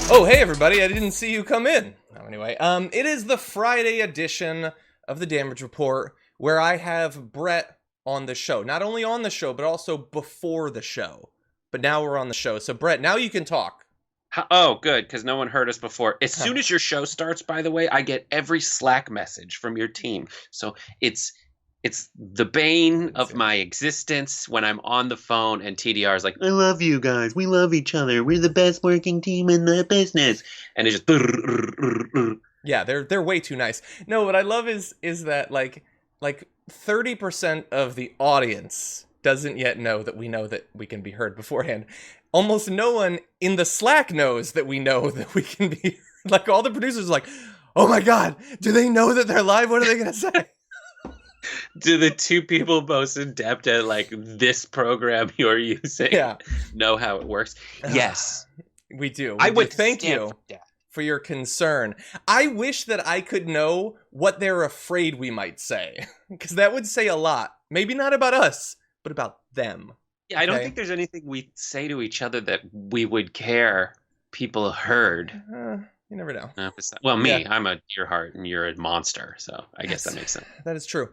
Oh, hey everybody, I didn't see you come in. Anyway, it is the Friday edition of the Damage Report where I have Brett on the show. Not only on the show, but also before the show. But now we're on the show. So Brett, now you can talk. Oh, good, because no one heard us before. As soon as your show starts, by the way, I get every Slack message from your team. So it's the bane of my existence when I'm on the phone and TDR is like, I love you guys. We love each other. We're the best working team in the business. And it's just... Yeah, they're way too nice. No, what I love is that like 30% of the audience doesn't yet know that we can be heard beforehand. Almost no one in the Slack knows that we know that we can be heard. Like, all the producers are like, oh my god, do they know that they're live? What are they gonna say? Do the two people most adept at like this program you're using know how it works? Yes, we do. I would thank you for your concern. I wish that I could know what they're afraid we might say, because that would say a lot. Maybe not about us, but about them. Yeah, I don't think there's anything we say to each other that we would care people heard. You never know. Well, I'm a deer heart and you're a monster, so I guess that makes sense. That is true.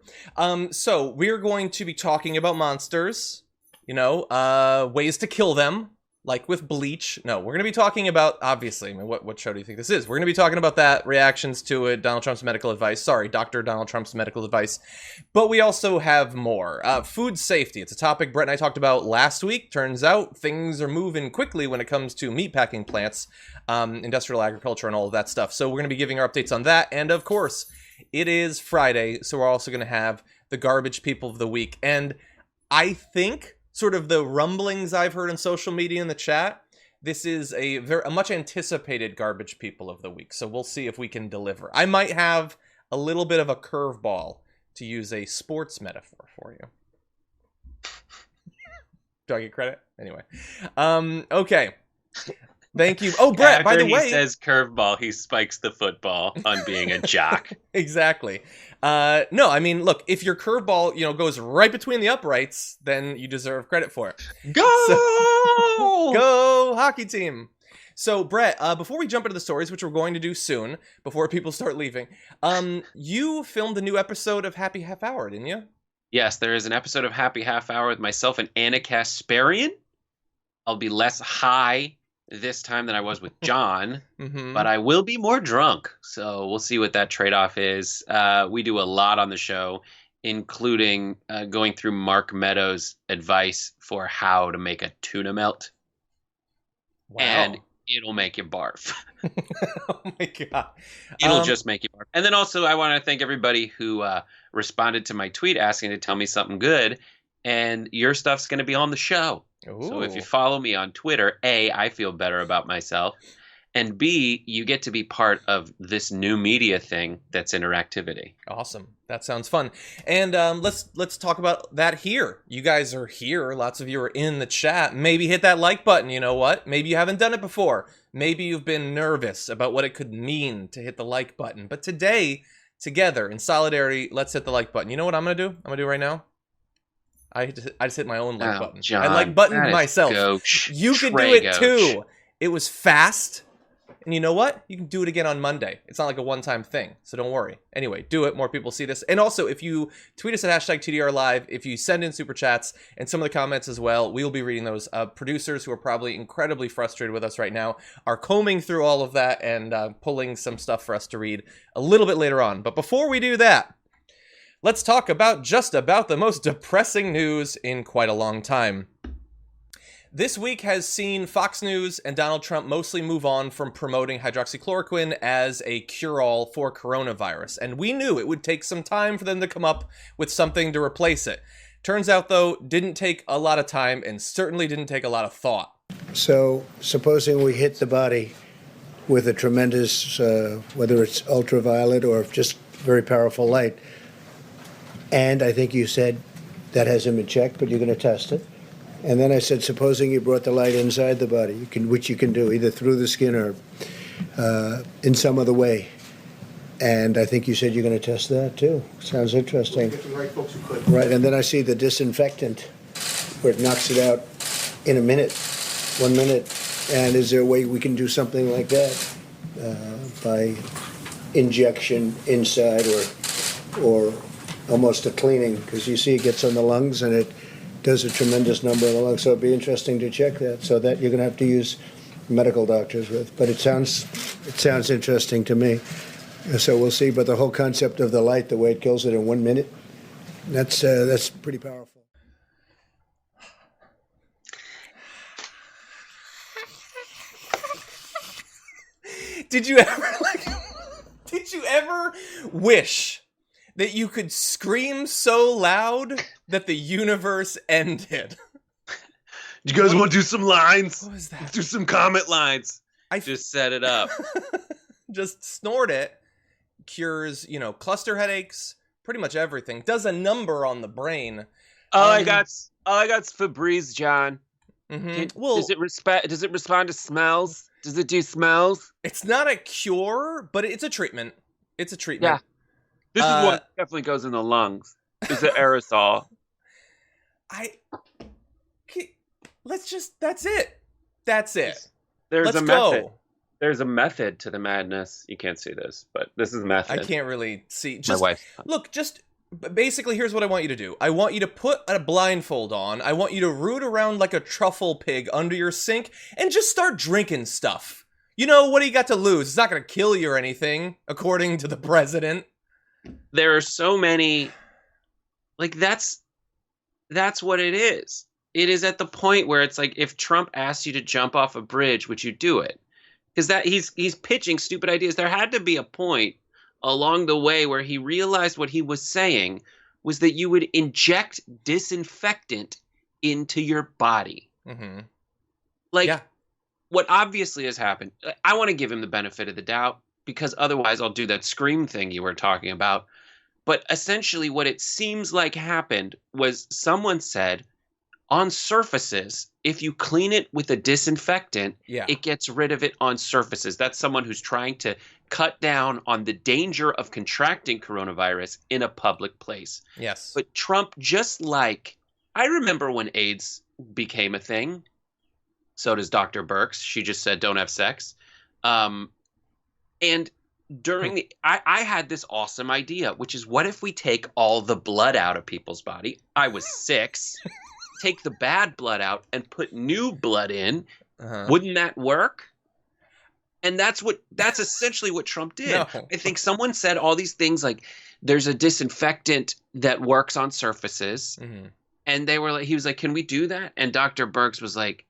So we're going to be talking about monsters, ways to kill them, like with Bleach. No, we're going to be talking about, obviously, I mean, what show do you think this is? We're going to be talking about that, reactions to it, Donald Trump's medical advice. Sorry, Dr. Donald Trump's medical advice. But we also have more. Food safety. It's a topic Brett and I talked about last week. Turns out things are moving quickly when it comes to meatpacking plants, industrial agriculture, and all of that stuff. So we're going to be giving our updates on that. And of course, it is Friday, so we're also going to have the garbage people of the week. And I think, sort of the rumblings I've heard on social media in the chat, this is a much anticipated garbage people of the week. So we'll see if we can deliver. I might have a little bit of a curveball, to use a sports metaphor for you. Do I get credit? Anyway. Okay. Thank you. Oh, Brett, After by the way, he says curveball, he spikes the football on being a jock. Exactly. No, I mean, look, if your curveball, goes right between the uprights, then you deserve credit for it. Go! Go hockey team. So, Brett, before we jump into the stories, which we're going to do soon, before people start leaving, you filmed a new episode of Happy Half Hour, didn't you? Yes, there is an episode of Happy Half Hour with myself and Anna Kasparian. I'll be less high this time than I was with John, but I will be more drunk. So we'll see what that trade-off is. We do a lot on the show, including going through Mark Meadows' advice for how to make a tuna melt. Wow. And it'll make you barf. Oh my god. It'll just make you barf. And then also I want to thank everybody who responded to my tweet asking to tell me something good. And your stuff's going to be on the show. Ooh. So if you follow me on Twitter, A, I feel better about myself. And B, you get to be part of this new media thing that's interactivity. Awesome. That sounds fun. And let's talk about that here. You guys are here. Lots of you are in the chat. Maybe hit that like button. You know what? Maybe you haven't done it before. Maybe you've been nervous about what it could mean to hit the like button. But today, together, in solidarity, let's hit the like button. You know what I'm going to do? I'm going to do right now? I just hit my own like button. John, I like buttoned myself. You can do it too. It was fast. And you know what? You can do it again on Monday. It's not like a one-time thing, so don't worry. Anyway, do it. More people see this. And also, if you tweet us at #TDRLive, if you send in super chats and some of the comments as well, we'll be reading those. Producers who are probably incredibly frustrated with us right now are combing through all of that and pulling some stuff for us to read a little bit later on. But before we do that, let's talk about just about the most depressing news in quite a long time. This week has seen Fox News and Donald Trump mostly move on from promoting hydroxychloroquine as a cure-all for coronavirus. And we knew it would take some time for them to come up with something to replace it. Turns out, though, didn't take a lot of time and certainly didn't take a lot of thought. So, supposing we hit the body with a tremendous, whether it's ultraviolet or just very powerful light, and I think you said that hasn't been checked, but you're going to test it. And then I said, supposing you brought the light inside the body, which you can do either through the skin or in some other way. And I think you said you're going to test that too. Sounds interesting. Get the right folks who could. Right, and then I see the disinfectant where it knocks it out in a minute, 1 minute. And is there a way we can do something like that by injection inside or almost a cleaning? Because you see it gets on the lungs and it does a tremendous number in the lungs. So it'd be interesting to check that. So that you're going to have to use medical doctors with. But it sounds interesting to me. So we'll see. But the whole concept of the light, the way it kills it in 1 minute, that's pretty powerful. Did you ever wish that you could scream so loud that the universe ended? You guys want to do some lines? What was that? Let's do some comment lines. I just set it up. Just snort it. Cures, cluster headaches, pretty much everything. Does a number on the brain. All I got's Febreze, John. Mm-hmm. Does it respond to smells? Does it do smells? It's not a cure, but it's a treatment. It's a treatment. Yeah. This is what definitely goes in the lungs. It's an aerosol. That's it. That's it. Let's go. There's a method to the madness. You can't see this, but this is method. I can't really see. My wife. Look, basically, here's what I want you to do. I want you to put a blindfold on. I want you to root around like a truffle pig under your sink and just start drinking stuff. What do you got to lose? It's not going to kill you or anything, according to the president. There are so many. That's what it is. It is at the point where it's like, if Trump asked you to jump off a bridge, would you do it? Because he's pitching stupid ideas. There had to be a point along the way where he realized what he was saying was that you would inject disinfectant into your body. Mm-hmm. What obviously has happened, I want to give him the benefit of the doubt, because otherwise I'll do that scream thing you were talking about. But essentially what it seems like happened was someone said, on surfaces, if you clean it with a disinfectant, it gets rid of it on surfaces. That's someone who's trying to cut down on the danger of contracting coronavirus in a public place. Yes. But Trump, I remember when AIDS became a thing. So does Dr. Birx. She just said, don't have sex. And during I had this awesome idea, which is, what if we take all the blood out of people's body? I was 6. Take the bad blood out and put new blood in. Wouldn't that work? And that's essentially what Trump did. No. I think someone said all these things like, there's a disinfectant that works on surfaces. Mm-hmm. And he was like, can we do that? And Dr. Birx was like,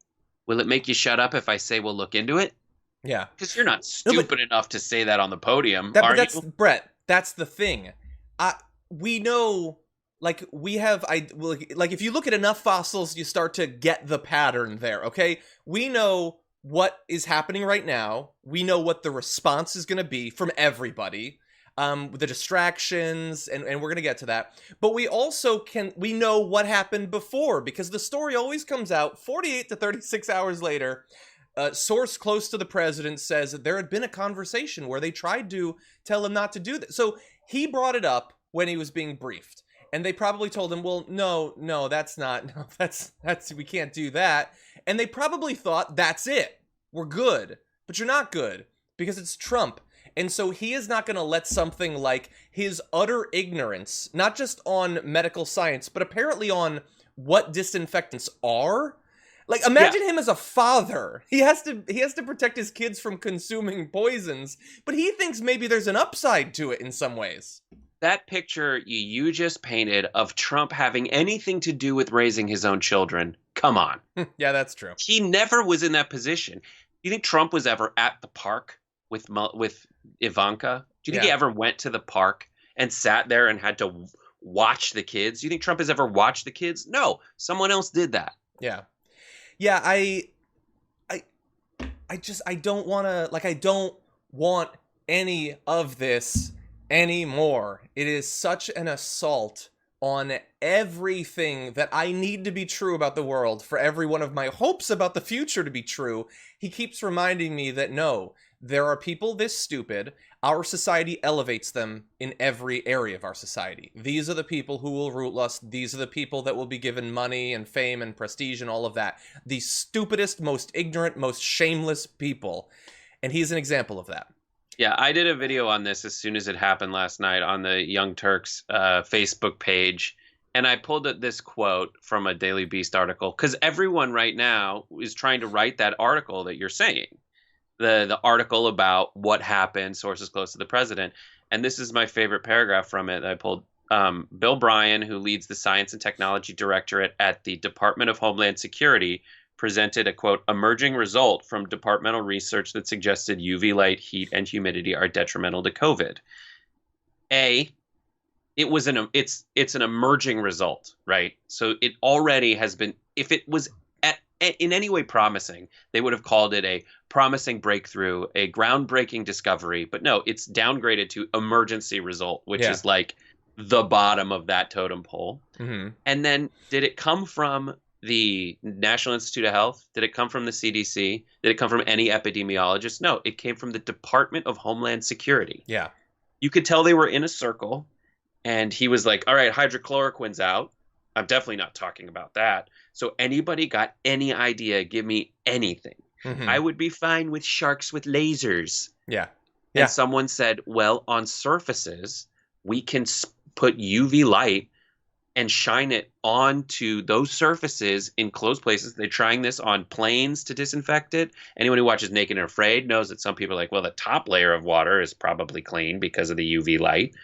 will it make you shut up if I say we'll look into it? Yeah. Because you're not stupid enough to say that on the podium, are you? Brett, that's the thing. We know... if you look at enough fossils, you start to get the pattern there, okay? We know what is happening right now. We know what the response is going to be from everybody. The distractions, and we're going to get to that. But we also we know what happened before, because the story always comes out 48 to 36 hours later. A source close to the president says that there had been a conversation where they tried to tell him not to do that. So he brought it up when he was being briefed. And they probably told him, well, no, we can't do that. And they probably thought, that's it. We're good. But you're not good, because it's Trump. And so he is not going to let something like his utter ignorance, not just on medical science, but apparently on what disinfectants are. Imagine him as a father. He has to protect his kids from consuming poisons, but he thinks maybe there's an upside to it in some ways. That picture you just painted of Trump having anything to do with raising his own children, come on. Yeah, that's true. He never was in that position. You think Trump was ever at the park with Ivanka? Do you think he ever went to the park and sat there and had to watch the kids? Do you think Trump has ever watched the kids? No, someone else did that. Yeah. Yeah, I don't want to, I don't want any of this anymore. It is such an assault on everything that I need to be true about the world, for every one of my hopes about the future to be true, he keeps reminding me that no, there are people this stupid. Our society elevates them in every area of our society. These are the people who will rule us. These are the people that will be given money and fame and prestige and all of that. The stupidest, most ignorant, most shameless people. And he's an example of that. Yeah, I did a video on this as soon as it happened last night on the Young Turks Facebook page. And I pulled this quote from a Daily Beast article because everyone right now is trying to write that article that you're saying. The article about what happened, sources close to the president. And this is my favorite paragraph from it. I pulled Bill Bryan, who leads the Science and Technology Directorate at the Department of Homeland Security, presented a, quote, emerging result from departmental research that suggested UV light, heat, and humidity are detrimental to COVID. It's an emerging result, right? So it already has been, if it was in any way promising, they would have called it a promising breakthrough, a groundbreaking discovery. But no, it's downgraded to emergency result, which is like the bottom of that totem pole. Mm-hmm. And then did it come from the National Institute of Health? Did it come from the CDC? Did it come from any epidemiologist? No, it came from the Department of Homeland Security. Yeah. You could tell they were in a circle, and he was like, all right, hydrochloroquine's out. I'm definitely not talking about that. So anybody got any idea, give me anything. Mm-hmm. I would be fine with sharks with lasers. Yeah. And someone said, well, on surfaces, we can put UV light and shine it onto those surfaces in closed places. They're trying this on planes to disinfect it. Anyone who watches Naked and Afraid knows that some people are like, well, the top layer of water is probably clean because of the UV light.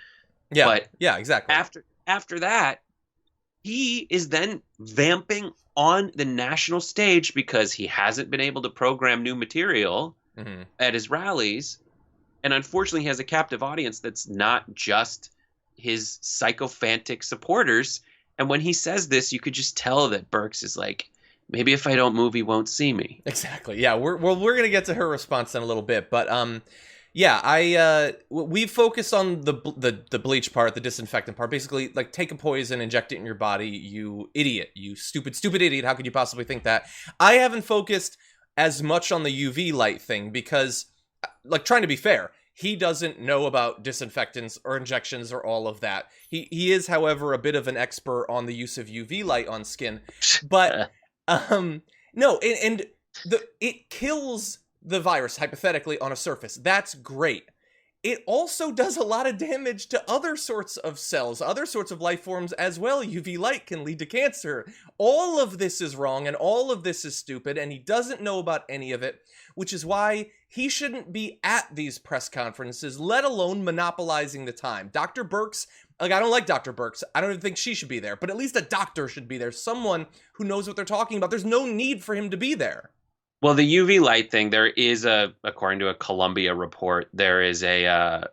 Yeah, but yeah, exactly. After that, he is then vamping on the national stage because he hasn't been able to program new material at his rallies. And unfortunately, he has a captive audience that's not just his sycophantic supporters. And when he says this, you could just tell that Birx is like, maybe if I don't move, he won't see me. Exactly. Yeah, we're going to get to her response in a little bit. But yeah, we focused on the bleach part, the disinfectant part. Basically, like, take a poison, inject it in your body, you idiot. You stupid idiot. How could you possibly think that? I haven't focused as much on the UV light thing because, like, trying to be fair, he doesn't know about disinfectants or injections or all of that. He is, however, a bit of an expert on the use of UV light on skin. But, no, and it kills the virus, hypothetically, on a surface. That's great. It also does a lot of damage to other sorts of cells, other sorts of life forms as well. UV light can lead to cancer. All of this is wrong, and all of this is stupid, and he doesn't know about any of it, which is why he shouldn't be at these press conferences, let alone monopolizing the time. Dr. Birx, like, I don't like Dr. Birx. I don't even think she should be there, but at least a doctor should be there, someone who knows what they're talking about. There's no need for him to be there. Well, the UV light thing, there is according to a Columbia report, there is a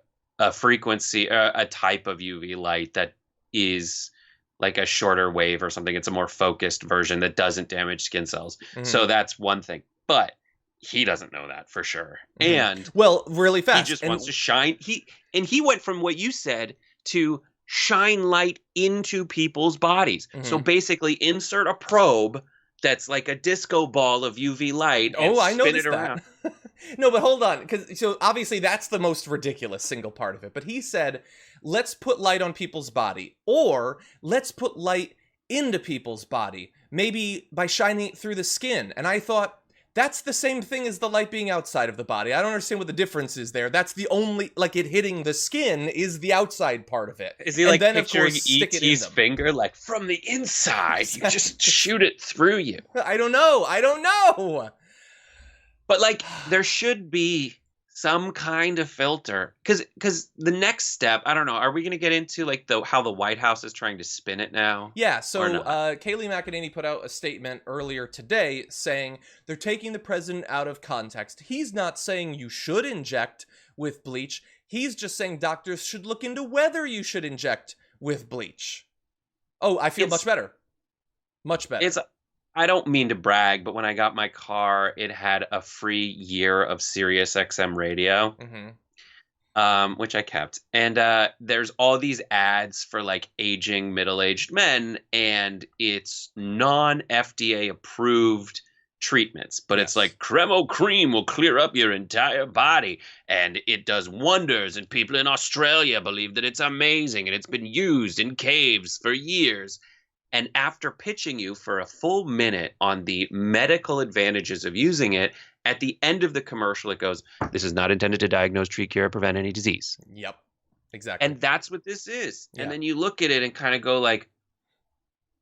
frequency, a type of UV light that is like a shorter wave or something. It's a more focused version that doesn't damage skin cells. Mm-hmm. So that's one thing. But he doesn't know that for sure. Mm-hmm. And well, really fast, he just wants to shine. He went from what you said to shine light into people's bodies. Mm-hmm. So basically, insert a probe that's like a disco ball of UV light. And I spin it around. That. No, but hold on, because so obviously that's the most ridiculous single part of it. But he said, let's put light on people's body, or let's put light into people's body, maybe by shining it through the skin. And I thought, that's the same thing as the light being outside of the body. I don't understand what the difference is there. That's the only, like, it hitting the skin is the outside part of it. Is he like then, picturing E.T.'s finger, like, from the inside? Exactly. You just shoot it through you. I don't know. But, like, there should be some kind of filter. Because the next step, I don't know, are we going to get into, like, how the White House is trying to spin it now? Yeah, so Kayleigh McEnany put out a statement earlier today saying they're taking the president out of context. He's not saying you should inject with bleach. He's just saying doctors should look into whether you should inject with bleach. Oh, I feel much better. Much better. I don't mean to brag, but when I got my car, it had a free year of Sirius XM radio. which I kept. And there's all these ads for like aging middle-aged men, and it's non-FDA approved treatments, but it's like Cremo Cream will clear up your entire body, and it does wonders, and people in Australia believe that it's amazing, and it's been used in caves for years. And after pitching you for a full minute on the medical advantages of using it, at the end of the commercial, it goes, "This is not intended to diagnose, treat, cure, or prevent any disease." Yep, exactly. And that's what this is. Yeah. And then you look at it and kind of go like,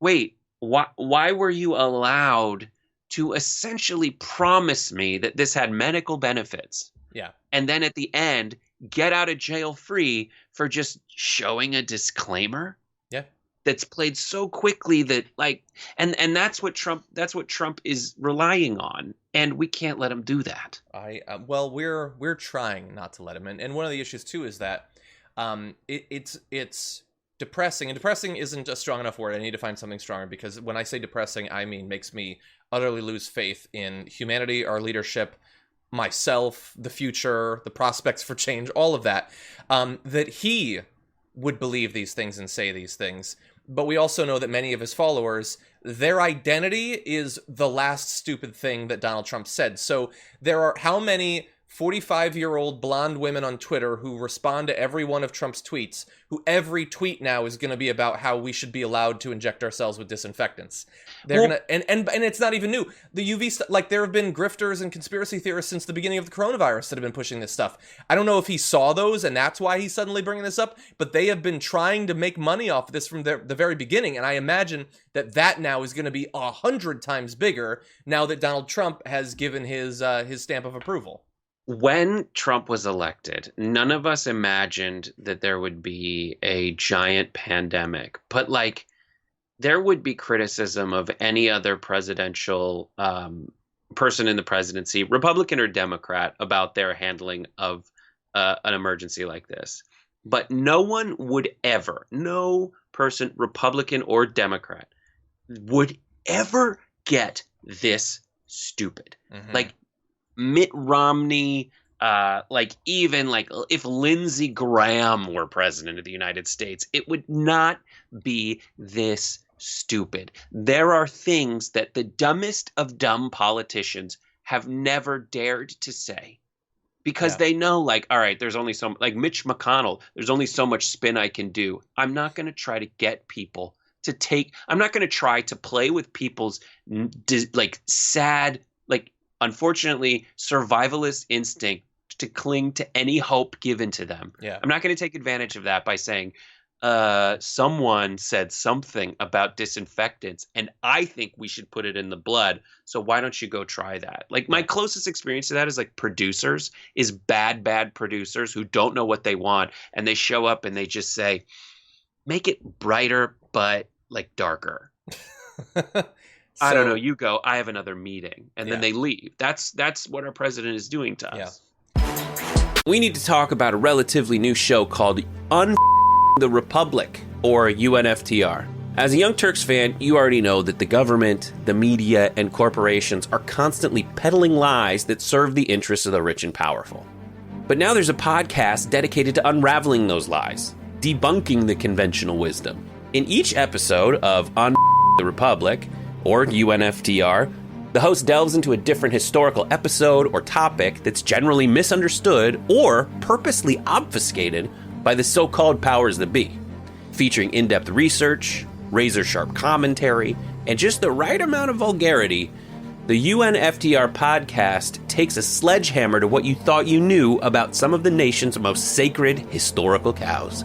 wait, why were you allowed to essentially promise me that this had medical benefits? Yeah. And then at the end, get out of jail free for just showing a disclaimer? Yeah. That's played so quickly that like, and that's what Trump is relying on, and we can't let him do that. Well, we're trying not to let him, and one of the issues too is that it's depressing, and depressing isn't a strong enough word. I need to find something stronger, because when I say depressing, I mean makes me utterly lose faith in humanity, our leadership, myself, the future, the prospects for change, all of that. That he would believe these things and say these things. But we also know that many of his followers, their identity is the last stupid thing that Donald Trump said. So there are how many 45-year-old blonde women on Twitter who respond to every one of Trump's tweets, who every tweet now is going to be about how we should be allowed to inject ourselves with disinfectants. They're going to, and it's not even new. The UV stuff, like there have been grifters and conspiracy theorists since the beginning of the coronavirus that have been pushing this stuff. I don't know if he saw those and that's why he's suddenly bringing this up, but they have been trying to make money off of this from the very beginning. And I imagine that now is going to be 100 times bigger now that Donald Trump has given his stamp of approval. When Trump was elected, none of us imagined that there would be a giant pandemic, but like there would be criticism of any other presidential person in the presidency, Republican or Democrat, about their handling of an emergency like this. But no one would ever, no person, Republican or Democrat, would ever get this stupid. Mm-hmm. Like Mitt Romney, even if Lindsey Graham were president of the United States, it would not be this stupid. There are things that the dumbest of dumb politicians have never dared to say because they know, like, all right, there's only so, like Mitch McConnell, there's only so much spin I can do. I'm not going to try to get people to take, I'm not going to try to play with people's sad, unfortunately, survivalist instinct to cling to any hope given to them. Yeah. I'm not going to take advantage of that by saying, someone said something about disinfectants, and I think we should put it in the blood. So why don't you go try that? Like my closest experience to that is like producers, is bad producers who don't know what they want. And they show up and they just say, make it brighter, but like darker. I don't know. You go, I have another meeting. And then they leave. That's what our president is doing to us. We need to talk about a relatively new show called the Republic, or UNFTR. As a Young Turks fan, you already know that the government, the media, and corporations are constantly peddling lies that serve the interests of the rich and powerful. But now there's a podcast dedicated to unraveling those lies, debunking the conventional wisdom. In each episode of the Republic, or UNFTR, the host delves into a different historical episode or topic that's generally misunderstood or purposely obfuscated by the so-called powers that be, featuring in-depth research, razor-sharp commentary, and just the right amount of vulgarity. The UNFTR podcast takes a sledgehammer to what you thought you knew about some of the nation's most sacred historical cows.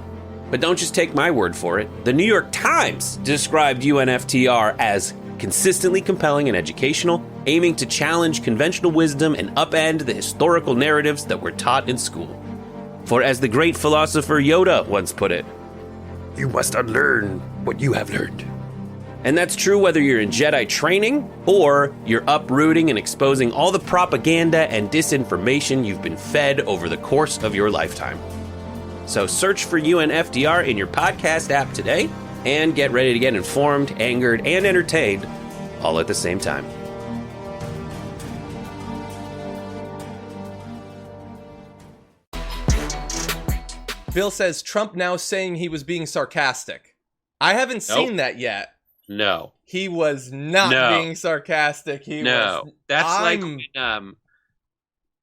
But don't just take my word for it. The New York Times described UNFTR as consistently compelling and educational, aiming to challenge conventional wisdom and upend the historical narratives that were taught in school. For as the great philosopher Yoda once put it, you must unlearn what you have learned. And that's true whether you're in Jedi training or you're uprooting and exposing all the propaganda and disinformation you've been fed over the course of your lifetime. So search for UNFTR in your podcast app today and get ready to get informed, angered, and entertained all at the same time. Bill says Trump now saying he was being sarcastic. I haven't seen that yet. No. He was not being sarcastic. That's like when,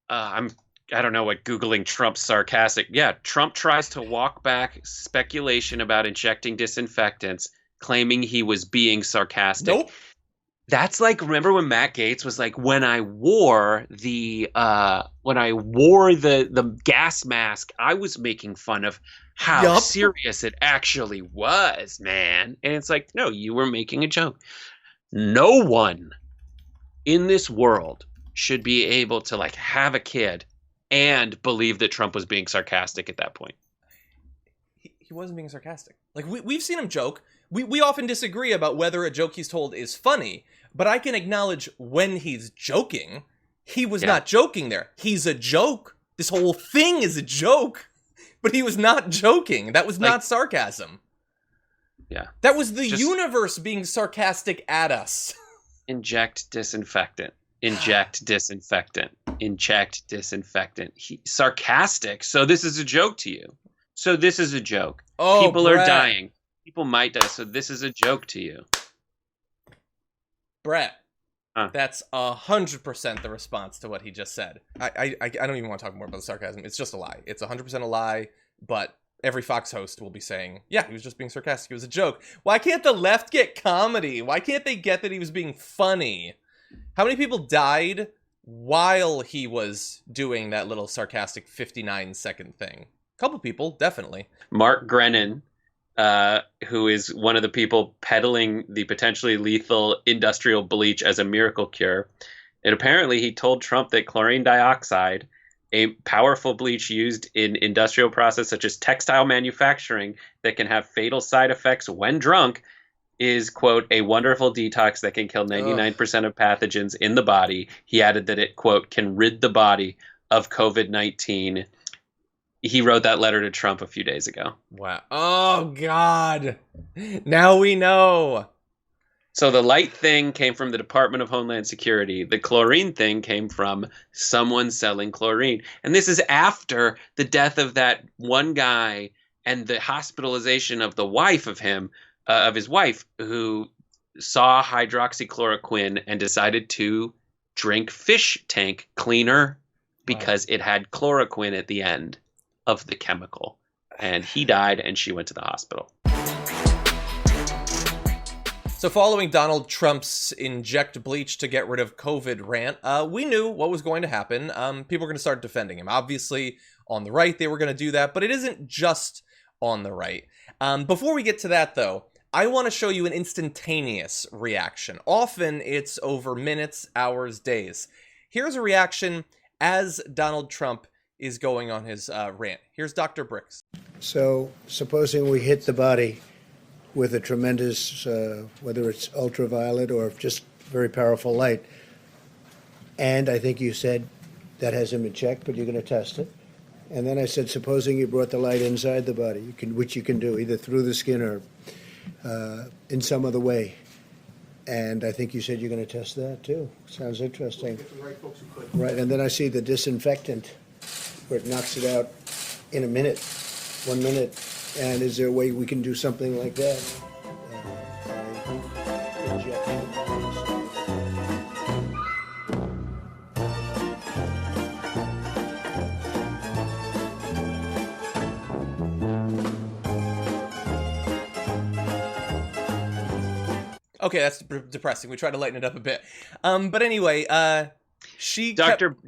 I don't know what Googling Trump sarcastic. Yeah, Trump tries to walk back speculation about injecting disinfectants, claiming he was being sarcastic. Nope. That's like, remember when Matt Gaetz was like, when I wore the gas mask, I was making fun of how serious it actually was, man. And it's like, no, you were making a joke. No one in this world should be able to like have a kid and believe that Trump was being sarcastic at that point. He wasn't being sarcastic. Like, we've seen him joke. We often disagree about whether a joke he's told is funny, but I can acknowledge when he's joking, he was not joking there. He's a joke. This whole thing is a joke, but he was not joking. That was not sarcasm. Yeah. That was the universe being sarcastic at us. Inject disinfectant. Inject disinfectant. Inject disinfectant. Sarcastic. So this is a joke to you. So this is a joke. Oh, people are dying. People might die. So this is a joke to you. Brett, that's 100% the response to what he just said. I don't even want to talk more about the sarcasm. It's just a lie. It's 100% a lie, but every Fox host will be saying, yeah, he was just being sarcastic. It was a joke. Why can't the left get comedy? Why can't they get that he was being funny? How many people died while he was doing that little sarcastic 59-second thing? A couple people, definitely. Mark Grennan, who is one of the people peddling the potentially lethal industrial bleach as a miracle cure. And apparently he told Trump that chlorine dioxide, a powerful bleach used in industrial process such as textile manufacturing that can have fatal side effects when drunk, is, quote, a wonderful detox that can kill 99% of pathogens in the body. He added that it, quote, can rid the body of COVID-19. He wrote that letter to Trump a few days ago. Wow. Oh, God. Now we know. So the light thing came from the Department of Homeland Security. The chlorine thing came from someone selling chlorine. And this is after the death of that one guy and the hospitalization of the wife of him, of his wife, who saw hydroxychloroquine and decided to drink fish tank cleaner because it had chloroquine at the end of the chemical. And he died and she went to the hospital. So following Donald Trump's inject bleach to get rid of COVID rant, we knew what was going to happen. People were going to start defending him. Obviously, on the right, they were going to do that, but it isn't just on the right. Before we get to that, though, I want to show you an instantaneous reaction. Often, it's over minutes, hours, days. Here's a reaction as Donald Trump is going on his rant. Here's Dr. Birx. So, supposing we hit the body with a tremendous, whether it's ultraviolet or just very powerful light, and I think you said that hasn't been checked, but you're going to test it. And then I said, supposing you brought the light inside the body, which you can do either through the skin or in some other way. And I think you said you're going to test that too. Sounds interesting. Right, and then I see the disinfectant, where it knocks it out in a minute, 1 minute. And is there a way we can do something like that? Okay, that's depressing. We tried to lighten it up a bit. But anyway, Dr.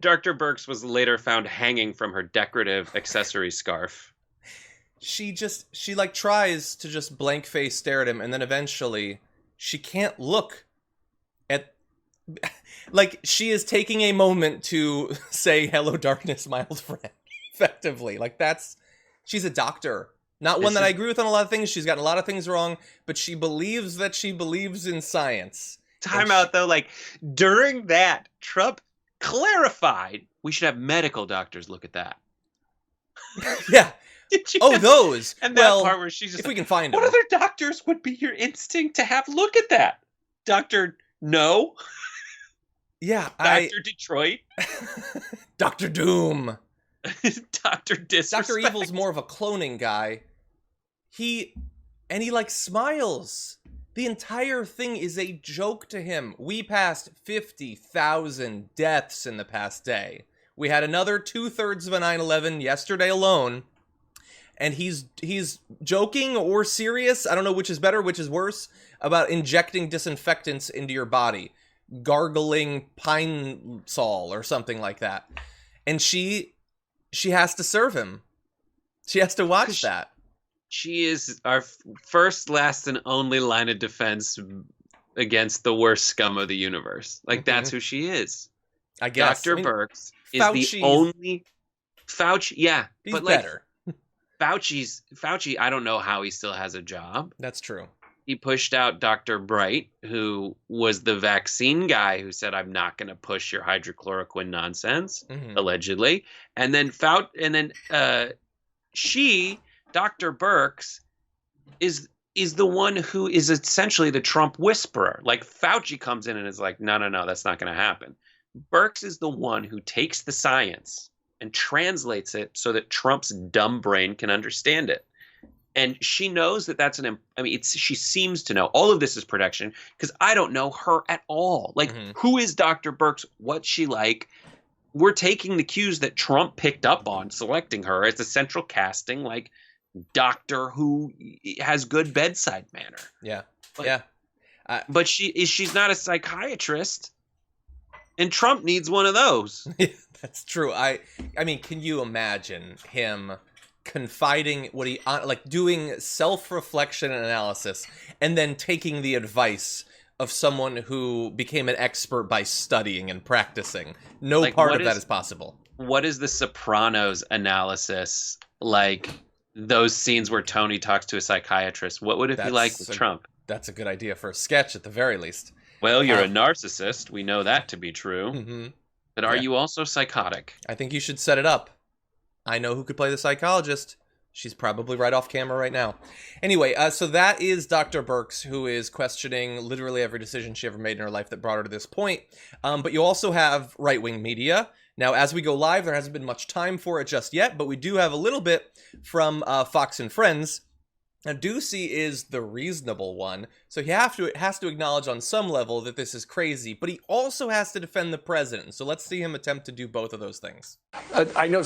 Birx was later found hanging from her decorative accessory scarf. She like tries to just blank face stare at him, and then eventually she can't look at, like, she is taking a moment to say, hello darkness, my old friend, effectively. Like, she's a doctor. Not one that I agree with on a lot of things. She's gotten a lot of things wrong, but she believes that she believes in science. Time out, though. Like, during that, Trump clarified we should have medical doctors look at that. Yeah. Those. And that part where she's just if we can find them. What other doctors would be your instinct to have look at that? Dr. No? Yeah. Dr. Detroit? Dr. Doom. Dr. Disrespect. Dr. Evil's more of a cloning guy. He like smiles. The entire thing is a joke to him. We passed 50,000 deaths in the past day. We had another 2/3 of a 9/11 yesterday alone. And he's joking or serious, I don't know which is better, which is worse, about injecting disinfectants into your body. Gargling pine sol or something like that. And she has to serve him. She has to watch that. She is our first, last, and only line of defense against the worst scum of the universe. Like, that's who she is. I guess. Dr. Birx is the only... Fauci, yeah. He's but like, better. Fauci, I don't know how he still has a job. That's true. He pushed out Dr. Bright, who was the vaccine guy who said, I'm not going to push your hydrochloroquine nonsense, allegedly. And then Dr. Birx, is the one who is essentially the Trump whisperer. Like, Fauci comes in and is like, no, that's not going to happen. Birx is the one who takes the science and translates it so that Trump's dumb brain can understand it. And she knows that that's she seems to know. All of this is protection because I don't know her at all. Like, who is Dr. Birx? What's she like? We're taking the cues that Trump picked up on, selecting her as the central casting, like, doctor who has good bedside manner. Yeah. But she's not a psychiatrist, and Trump needs one of those. That's true. I mean, can you imagine him confiding doing self-reflection and analysis and then taking the advice of someone who became an expert by studying and practicing? No part of that is possible. What is the Sopranos analysis like? Those scenes where Tony talks to a psychiatrist, what would it be like with Trump? That's a good idea for a sketch at the very least. Well, you're a narcissist. We know that to be true. But are you also psychotic? I think you should set it up. I know who could play the psychologist. She's probably right off camera right now. Anyway, so that is Dr. Birx, who is questioning literally every decision she ever made in her life that brought her to this point. But you also have right-wing media. Now, as we go live, there hasn't been much time for it just yet, but we do have a little bit from Fox and Friends. Now, Ducey is the reasonable one, so he has to acknowledge on some level that this is crazy, but he also has to defend the president. So let's see him attempt to do both of those things. I know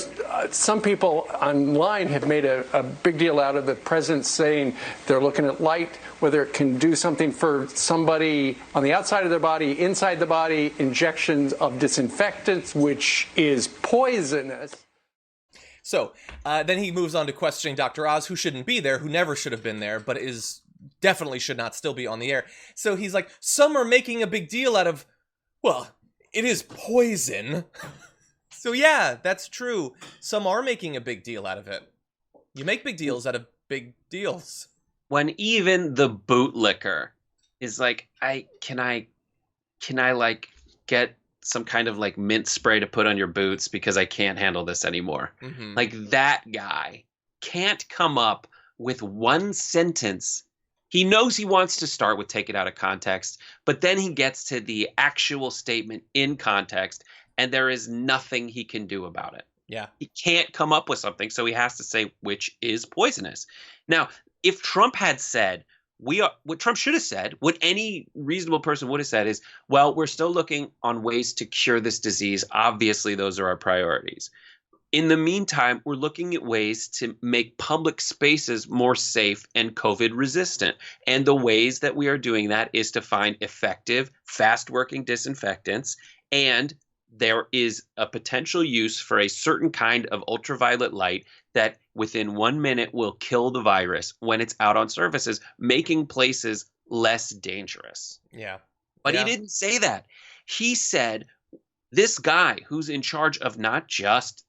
some people online have made a big deal out of the president saying they're looking at light, whether it can do something for somebody on the outside of their body, inside the body, injections of disinfectants, which is poisonous. So then he moves on to questioning Dr. Oz, who shouldn't be there, who never should have been there, but definitely should not still be on the air. So he's like, some are making a big deal out of, well, it is poison. So yeah, that's true. Some are making a big deal out of it. You make big deals out of big deals. When even the bootlicker is like, can I like get some kind of like mint spray to put on your boots because I can't handle this anymore. Like, that guy can't come up with one sentence. He knows he wants to start with take it out of context, but then he gets to the actual statement in context and there is nothing he can do about it. Yeah. He can't come up with something, so he has to say which is poisonous. Now, if Trump had said, what Trump should have said, what any reasonable person would have said is, well, we're still looking on ways to cure this disease. Obviously, those are our priorities. In the meantime, we're looking at ways to make public spaces more safe and COVID resistant. And the ways that we are doing that is to find effective, fast-working disinfectants. And there is a potential use for a certain kind of ultraviolet light that within 1 minute will kill the virus when it's out on surfaces, making places less dangerous. Yeah. But he didn't say that. He said, this guy who's in charge of not just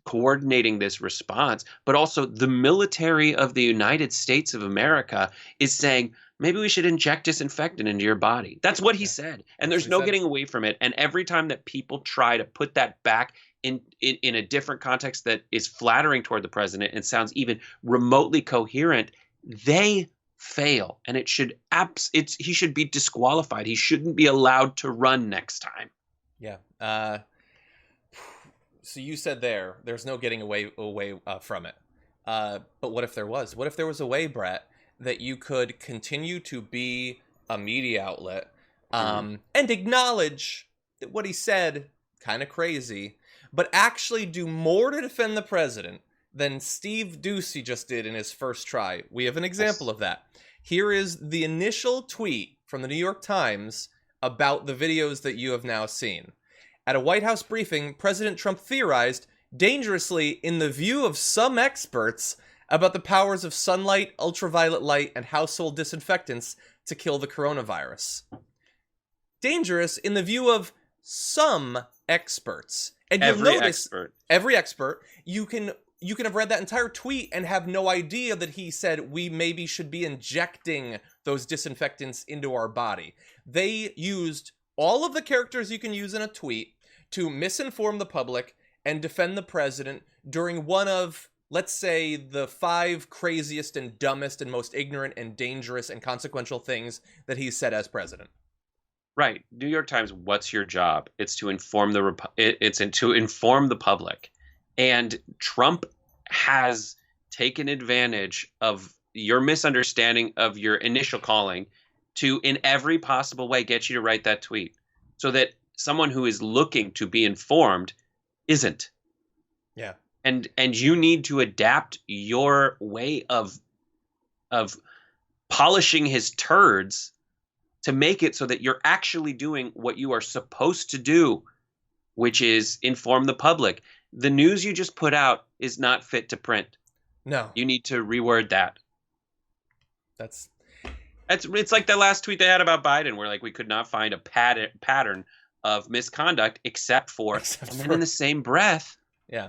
coordinating this response, but also the military of the United States of America is saying, maybe we should inject disinfectant into your body. That's what he said. And there's no getting away from it. And every time that people try to put that back in a different context that is flattering toward the president and sounds even remotely coherent, they fail. And he should be disqualified. He shouldn't be allowed to run next time. Yeah. you said there's no getting away from it. But what if there was? What if there was a way, Brett, that you could continue to be a media outlet and acknowledge that what he said, kind of crazy, but actually do more to defend the president than Steve Doocy just did in his first try? We have an example of that. Here is the initial tweet from the New York Times about the videos that you have now seen. At a White House briefing, President Trump theorized dangerously in the view of some experts about the powers of sunlight, ultraviolet light, and household disinfectants to kill the coronavirus. Dangerous in the view of some experts. And you'll notice every expert, you can have read that entire tweet and have no idea that he said we maybe should be injecting those disinfectants into our body. They used all of the characters you can use in a tweet to misinform the public and defend the president during one of, let's say, the 5 craziest and dumbest and most ignorant and dangerous and consequential things that he's said as president. Right. New York Times, what's your job? It's to inform to inform the public. And Trump has taken advantage of your misunderstanding of your initial calling to, in every possible way, get you to write that tweet so that someone who is looking to be informed isn't. Yeah. And you need to adapt your way of polishing his turds to make it so that you're actually doing what you are supposed to do, which is inform the public. The news you just put out is not fit to print. No. You need to reword that. It's like the last tweet they had about Biden, where like we could not find a pattern of misconduct except for then in the same breath,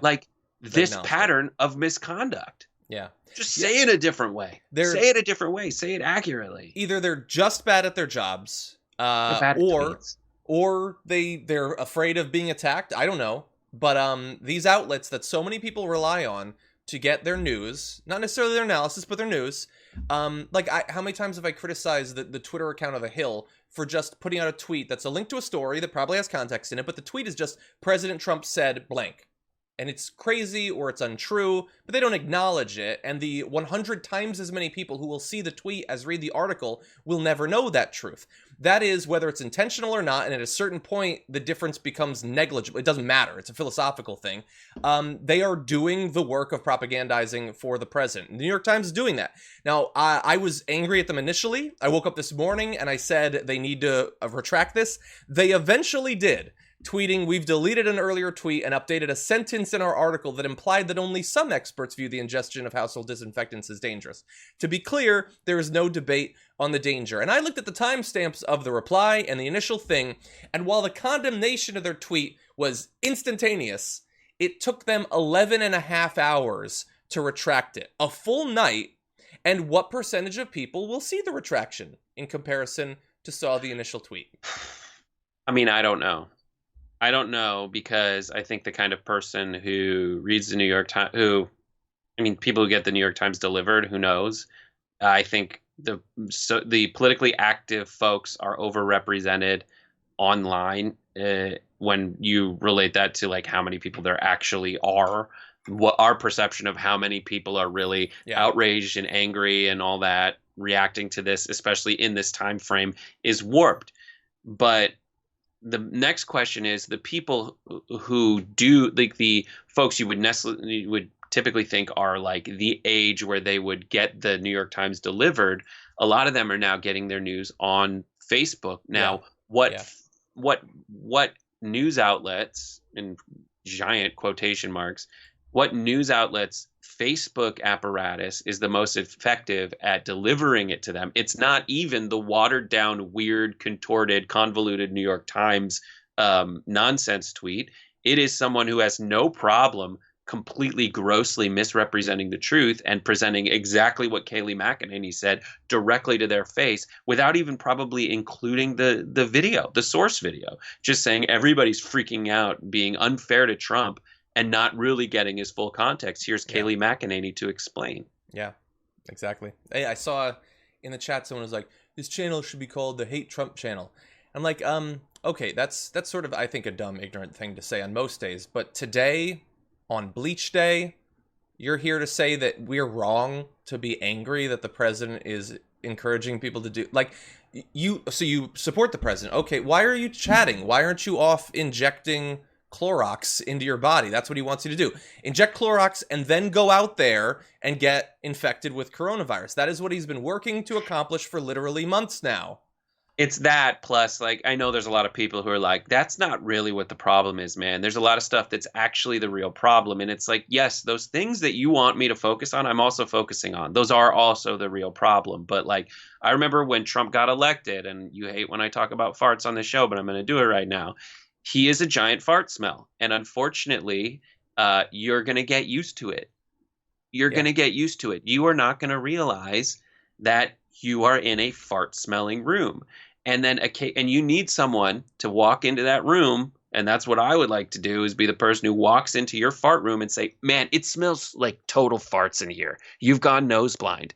like this pattern of misconduct. Yeah. Just say it a different way. Say it a different way. Say it accurately. Either they're just bad at their jobs, or they're afraid of being attacked. I don't know. But these outlets that so many people rely on to get their news, not necessarily their analysis, but their news. How many times have I criticized the Twitter account of The Hill for just putting out a tweet that's a link to a story that probably has context in it, but the tweet is just President Trump said blank. And it's crazy or it's untrue, but they don't acknowledge it. And the 100 times as many people who will see the tweet as read the article will never know that truth. That is whether it's intentional or not. And at a certain point, the difference becomes negligible. It doesn't matter. It's a philosophical thing. They are doing the work of propagandizing for the president. The New York Times is doing that. Now, I was angry at them initially. I woke up this morning and I said they need to retract this. They eventually did. Tweeting, we've deleted an earlier tweet and updated a sentence in our article that implied that only some experts view the ingestion of household disinfectants as dangerous. To be clear, there is no debate on the danger. And I looked at the timestamps of the reply and the initial thing, and while the condemnation of their tweet was instantaneous, it took them 11 and a half hours to retract it. A full night, and what percentage of people will see the retraction in comparison to saw the initial tweet? I mean, I don't know. I don't know, because I think the kind of person who reads the New York Times, people who get the New York Times delivered, who knows? I think the politically active folks are overrepresented online when you relate that to like how many people there actually are. What our perception of how many people are really outraged and angry and all that reacting to this, especially in this time frame, is warped. But the next question is the people who do, like the folks you would typically think are like the age where they would get the New York Times delivered. A lot of them are now getting their news on Facebook. Now, what news outlets, in giant quotation marks, what news outlets Facebook apparatus is the most effective at delivering it to them? It's not even the watered down, weird, contorted, convoluted New York Times nonsense tweet. It is someone who has no problem completely grossly misrepresenting the truth and presenting exactly what Kayleigh McEnany said directly to their face without even probably including the video, the source video, just saying everybody's freaking out, being unfair to Trump and not really getting his full context. Here's Kayleigh McEnany to explain. Yeah, exactly. Hey, I saw in the chat someone was like, this channel should be called the Hate Trump channel. I'm like, okay, that's sort of, I think, a dumb, ignorant thing to say on most days. But today, on Bleach Day, you're here to say that we're wrong to be angry that the president is encouraging people to do, like, you support the president. Okay, why are you chatting? Why aren't you off injecting Clorox into your body? That's what he wants you to do. Inject Clorox and then go out there and get infected with coronavirus. That is what he's been working to accomplish for literally months now. It's that, plus, like, I know there's a lot of people who are like, that's not really what the problem is, man. There's a lot of stuff that's actually the real problem. And it's like, yes, those things that you want me to focus on, I'm also focusing on. Those are also the real problem. But, like, I remember when Trump got elected, and you hate when I talk about farts on this show, but I'm going to do it right now. He is a giant fart smell. And unfortunately, you're going to get used to it. You're going to get used to it. You are not going to realize that you are in a fart smelling room. And then and you need someone to walk into that room. And that's what I would like to do, is be the person who walks into your fart room and say, man, it smells like total farts in here. You've gone nose blind.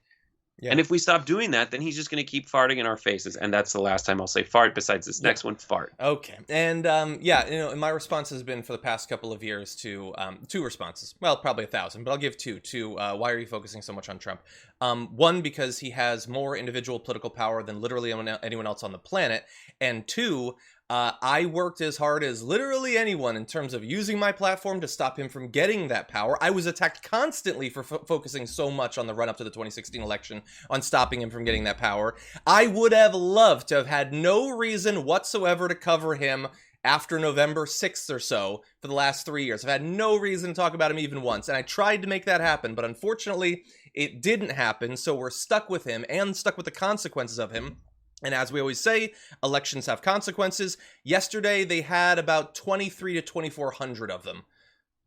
Yeah. And if we stop doing that, then he's just going to keep farting in our faces. And that's the last time I'll say fart, besides this next one, fart. Okay. And and my response has been for the past couple of years to two responses. Well, probably 1,000, but I'll give two to why are you focusing so much on Trump? One, because he has more individual political power than literally anyone else on the planet. And two, I worked as hard as literally anyone in terms of using my platform to stop him from getting that power. I was attacked constantly for focusing so much on the run-up to the 2016 election on stopping him from getting that power. I would have loved to have had no reason whatsoever to cover him after November 6th or so for the last 3 years. I've had no reason to talk about him even once, and I tried to make that happen, but unfortunately, it didn't happen, so we're stuck with him and stuck with the consequences of him. And as we always say, elections have consequences. Yesterday, they had about 23 to 2,400 of them,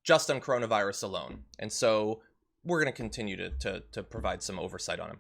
just on coronavirus alone. And so we're going to continue to provide some oversight on him.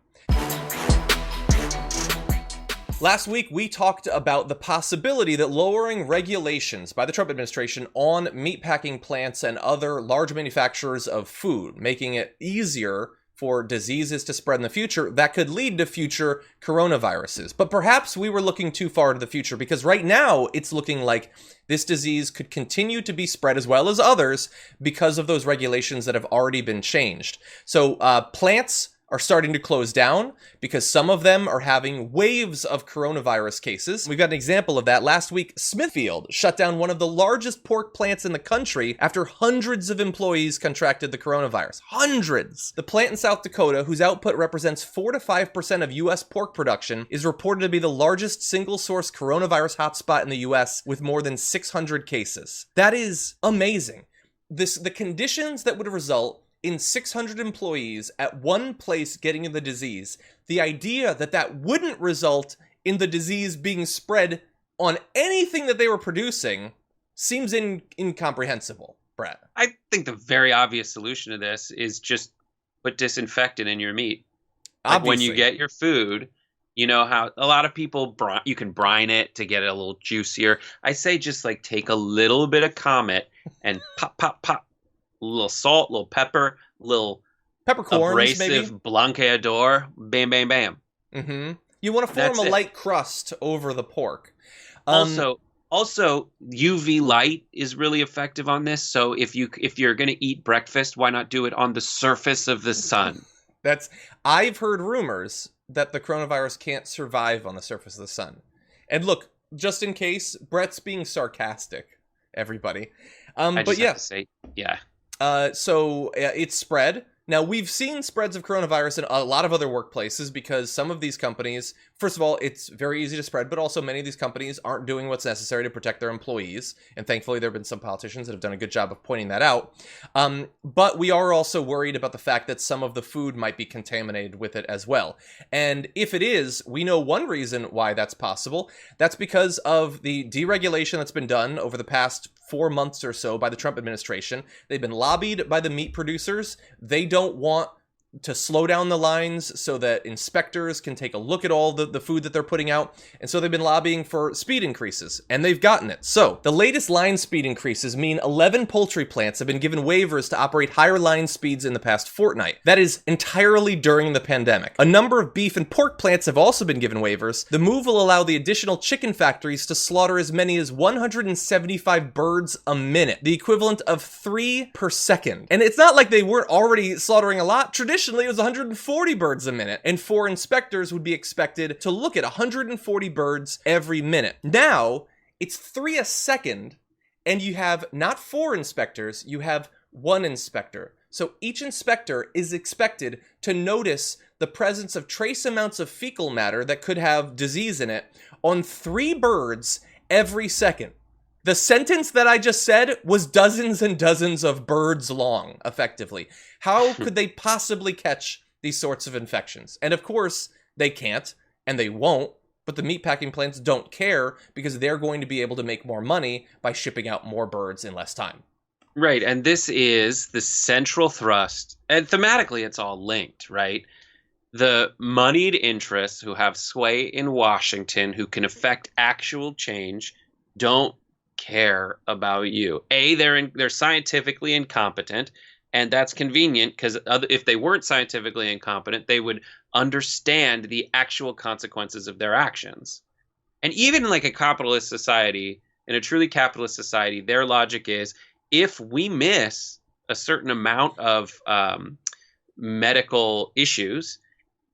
Last week, we talked about the possibility that lowering regulations by the Trump administration on meatpacking plants and other large manufacturers of food, making it easier for diseases to spread in the future, that could lead to future coronaviruses. But perhaps we were looking too far into the future, because right now it's looking like this disease could continue to be spread, as well as others, because of those regulations that have already been changed. So plants are starting to close down because some of them are having waves of coronavirus cases. We've got an example of that. Last week, Smithfield shut down one of the largest pork plants in the country after hundreds of employees contracted the coronavirus. Hundreds! The plant in South Dakota, whose output represents 4 to 5% of U.S. pork production, is reported to be the largest single-source coronavirus hotspot in the U.S. with more than 600 cases. That is amazing. The conditions that would result in 600 employees at one place getting the disease, the idea that that wouldn't result in the disease being spread on anything that they were producing seems incomprehensible, Brett. I think the very obvious solution to this is just put disinfectant in your meat. Like when you get your food, you know how a lot of people, you can brine it to get it a little juicier. I say just like take a little bit of Comet and pop, pop, pop. A little salt, a little pepper, a little peppercorns, abrasive maybe blanqueador, bam, bam, bam. Mm-hmm. You want to form a light crust over the pork. Also, UV light is really effective on this. So if you're going to eat breakfast, why not do it on the surface of the sun? I've heard rumors that the coronavirus can't survive on the surface of the sun. And look, just in case, Brett's being sarcastic, everybody. But yeah. Have to say, yeah. So it's spread. Now, we've seen spreads of coronavirus in a lot of other workplaces because some of these companies, first of all, it's very easy to spread, but also many of these companies aren't doing what's necessary to protect their employees. And thankfully, there have been some politicians that have done a good job of pointing that out. But we are also worried about the fact that some of the food might be contaminated with it as well. And if it is, we know one reason why that's possible. That's because of the deregulation that's been done over the past 4 months or so by the Trump administration. They've been lobbied by the meat producers. They don't want to slow down the lines so that inspectors can take a look at all the food that they're putting out. And so they've been lobbying for speed increases, and they've gotten it. So the latest line speed increases mean 11 poultry plants have been given waivers to operate higher line speeds in the past fortnight. That is entirely during the pandemic. A number of beef and pork plants have also been given waivers. The move will allow the additional chicken factories to slaughter as many as 175 birds a minute, the equivalent of 3 per second. And it's not like they weren't already slaughtering a lot. Traditionally, it was 140 birds a minute, and 4 inspectors would be expected to look at 140 birds every minute. Now, it's 3 a second, and you have not 4 inspectors, you have 1 inspector. So each inspector is expected to notice the presence of trace amounts of fecal matter that could have disease in it on 3 birds every second. The sentence that I just said was dozens and dozens of birds long, effectively. How could they possibly catch these sorts of infections? And of course, they can't, and they won't, but the meatpacking plants don't care because they're going to be able to make more money by shipping out more birds in less time. Right, and this is the central thrust, and thematically it's all linked, right? The moneyed interests who have sway in Washington, who can affect actual change, don't care about you. They're scientifically incompetent, and that's convenient because if they weren't scientifically incompetent, they would understand the actual consequences of their actions. And even in like a capitalist society, in a truly capitalist society, their logic is if we miss a certain amount of medical issues,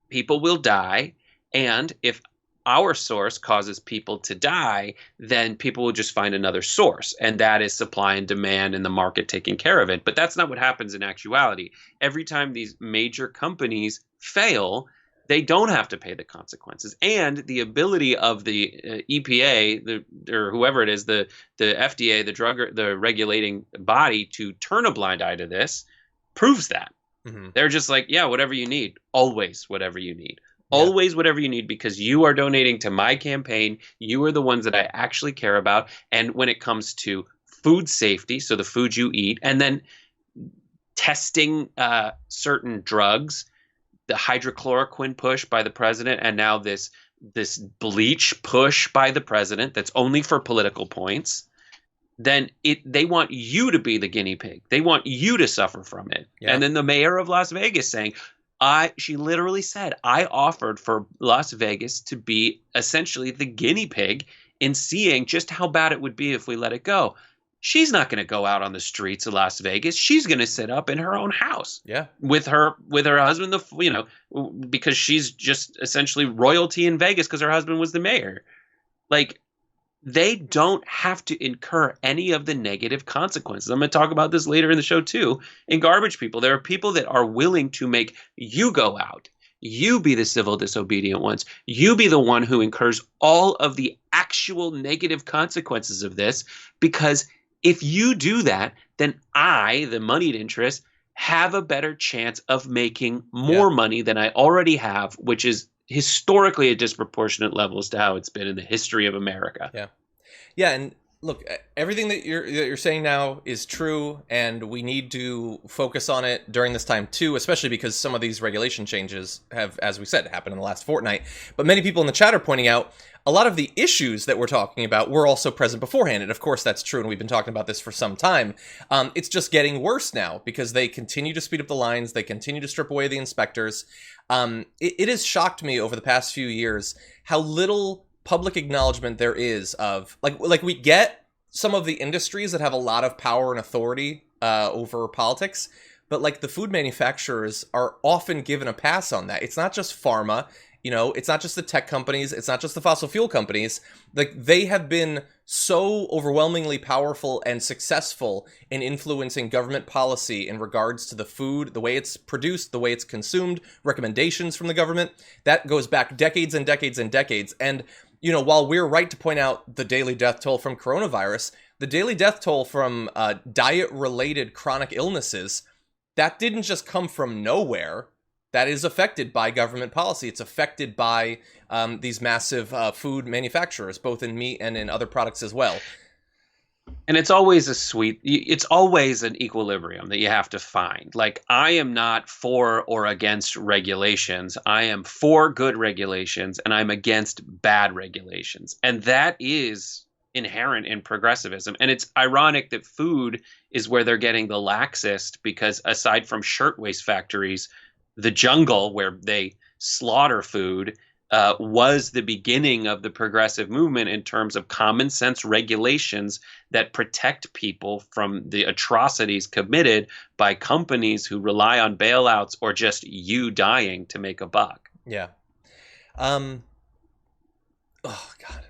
people will die, and if our source causes people to die, then people will just find another source. And that is supply and demand and the market taking care of it. But that's not what happens in actuality. Every time these major companies fail, they don't have to pay the consequences. And the ability of the EPA, or whoever it is, the FDA, the regulating body to turn a blind eye to this proves that. Mm-hmm. They're just like, yeah, whatever you need, always whatever you need. Yeah. Always whatever you need because you are donating to my campaign. You are the ones that I actually care about. And when it comes to food safety, so the food you eat, and then testing certain drugs, the hydrochloroquine push by the president, and now this bleach push by the president that's only for political points, then they want you to be the guinea pig. They want you to suffer from it. Yeah. And then the mayor of Las Vegas saying, she literally said, I offered for Las Vegas to be essentially the guinea pig in seeing just how bad it would be if we let it go. She's not going to go out on the streets of Las Vegas. She's going to sit up in her own house, with her husband, because she's just essentially royalty in Vegas because her husband was the mayor. Like, they don't have to incur any of the negative consequences. I'm going to talk about this later in the show, too. In Garbage People, there are people that are willing to make you go out. You be the civil disobedient ones. You be the one who incurs all of the actual negative consequences of this. Because if you do that, then I, the moneyed interest, have a better chance of making more money than I already have, which is historically at disproportionate levels to how it's been in the history of America. Yeah, and look, everything that you're saying now is true, and we need to focus on it during this time too, especially because some of these regulation changes have, as we said, happened in the last fortnight. But many people in the chat are pointing out a lot of the issues that we're talking about were also present beforehand, and of course that's true, and we've been talking about this for some time. It's just getting worse now because they continue to speed up the lines, they continue to strip away the inspectors. It has shocked me over the past few years how little public acknowledgement there is of like we get some of the industries that have a lot of power and authority over politics, but like the food manufacturers are often given a pass on that. It's not just pharma, it's not just the tech companies, it's not just the fossil fuel companies. Like, they have been so overwhelmingly powerful and successful in influencing government policy in regards to the food, the way it's produced, the way it's consumed, recommendations from the government. That goes back decades and decades and decades. And while we're right to point out the daily death toll from coronavirus, the daily death toll from diet-related chronic illnesses, that didn't just come from nowhere. That is affected by government policy. It's affected by these massive food manufacturers, both in meat and in other products as well. And it's always it's always an equilibrium that you have to find. Like, I am not for or against regulations. I am for good regulations and I'm against bad regulations. And that is inherent in progressivism. And it's ironic that food is where they're getting the laxest, because aside from shirtwaist factories, the jungle where they slaughter food was the beginning of the progressive movement in terms of common sense regulations that protect people from the atrocities committed by companies who rely on bailouts or just you dying to make a buck. Yeah. Oh God.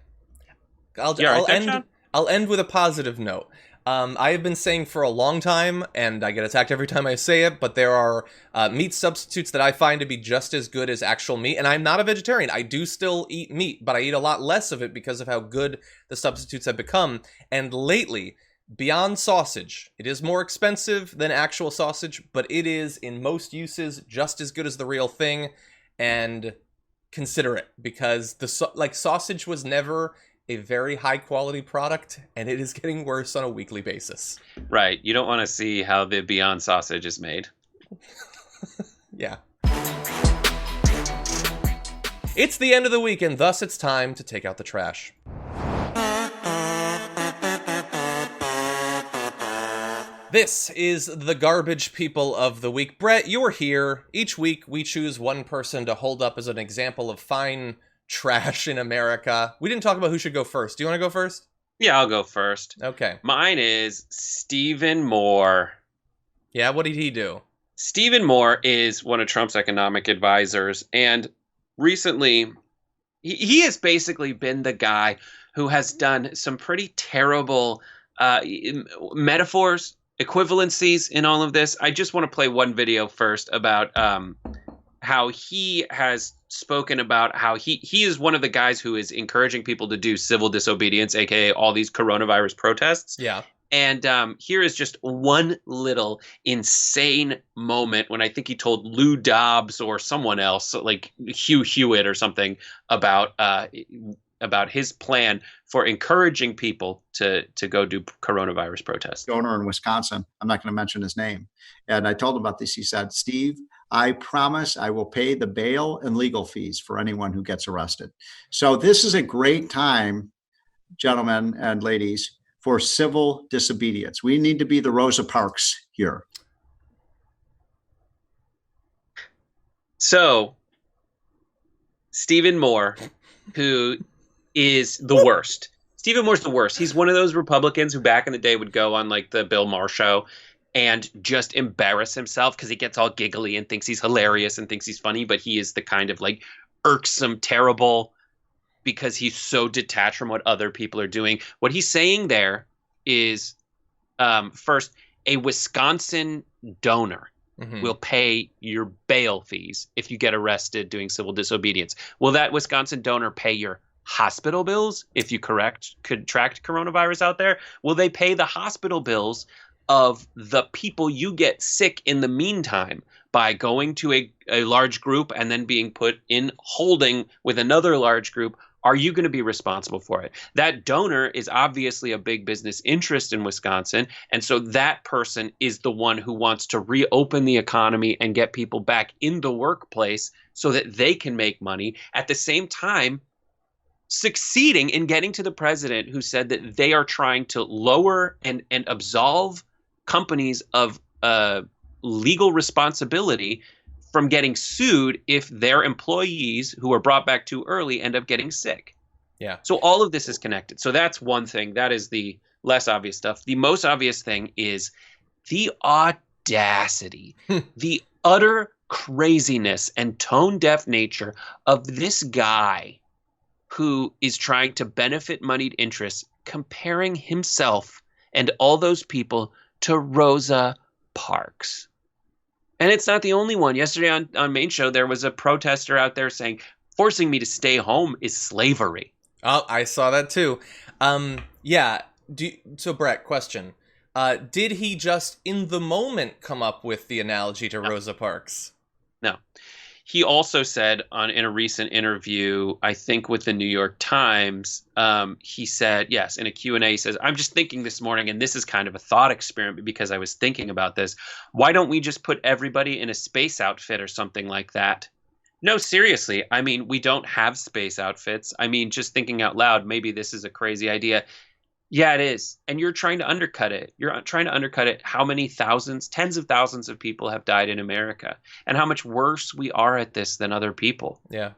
I'll end with a positive note. I have been saying for a long time, and I get attacked every time I say it, but there are meat substitutes that I find to be just as good as actual meat, and I'm not a vegetarian. I do still eat meat, but I eat a lot less of it because of how good the substitutes have become. And lately, beyond sausage, it is more expensive than actual sausage, but it is, in most uses, just as good as the real thing, and consider it, because sausage was never a very high quality product, and it is getting worse on a weekly basis. Right. You don't want to see how the Beyond sausage is made. Yeah. It's the end of the week, and thus it's time to take out the trash. This is the Garbage People of the Week. Brett, you're here. Each week, we choose one person to hold up as an example of fine trash in America. We didn't talk about who should go first. Do you want to go first? Yeah, I'll go first. Okay. Mine is Stephen Moore. Yeah, what did he do? Stephen Moore is one of Trump's economic advisors, and recently he has basically been the guy who has done some pretty terrible metaphors, equivalencies in all of this. I just want to play one video first about how he has spoken about how he is one of the guys who is encouraging people to do civil disobedience, aka all these coronavirus protests. Yeah. And here is just one little insane moment when I think he told Lou Dobbs or someone else, like Hugh Hewitt or something, about his plan for encouraging people to go do coronavirus protests. Donor in Wisconsin, I'm not going to mention his name. And I told him about this. He said, Steve, I promise I will pay the bail and legal fees for anyone who gets arrested. So this is a great time, gentlemen and ladies, for civil disobedience. We need to be the Rosa Parks here. So, Stephen Moore, who is the worst. Stephen Moore's the worst. He's one of those Republicans who back in the day would go on like the Bill Maher show and just embarrass himself because he gets all giggly and thinks he's hilarious and thinks he's funny, but he is the kind of like irksome, terrible, because he's so detached from what other people are doing. What he's saying there is, first, a Wisconsin donor will pay your bail fees if you get arrested doing civil disobedience. Will that Wisconsin donor pay your hospital bills if you contract coronavirus out there? Will they pay the hospital bills of the people you get sick in the meantime by going to a large group and then being put in holding with another large group? Are you going to be responsible for it? That donor is obviously a big business interest in Wisconsin, and so that person is the one who wants to reopen the economy and get people back in the workplace so that they can make money. At the same time, succeeding in getting to the president who said that they are trying to lower and absolve companies of legal responsibility from getting sued if their employees who are brought back too early end up getting sick. Yeah. So all of this is connected. So that's one thing. That is the less obvious stuff. The most obvious thing is the audacity, the utter craziness and tone-deaf nature of this guy who is trying to benefit moneyed interests, comparing himself and all those people to Rosa Parks. And it's not the only one. Yesterday on Main Show, there was a protester out there saying, forcing me to stay home is slavery. Oh, I saw that too. Yeah. So, Brett, question. Did he just, in the moment, come up with the analogy to Rosa Parks? No. He also said in a recent interview, I think with the New York Times, he said, yes, in a Q&A, he says, I'm just thinking this morning, and this is kind of a thought experiment because I was thinking about this. Why don't we just put everybody in a space outfit or something like that? No, seriously. I mean, we don't have space outfits. I mean, just thinking out loud, maybe this is a crazy idea. Yeah, it is. And you're trying to undercut it. You're trying to undercut it. How many thousands, tens of thousands of people have died in America, and how much worse we are at this than other people. Yeah.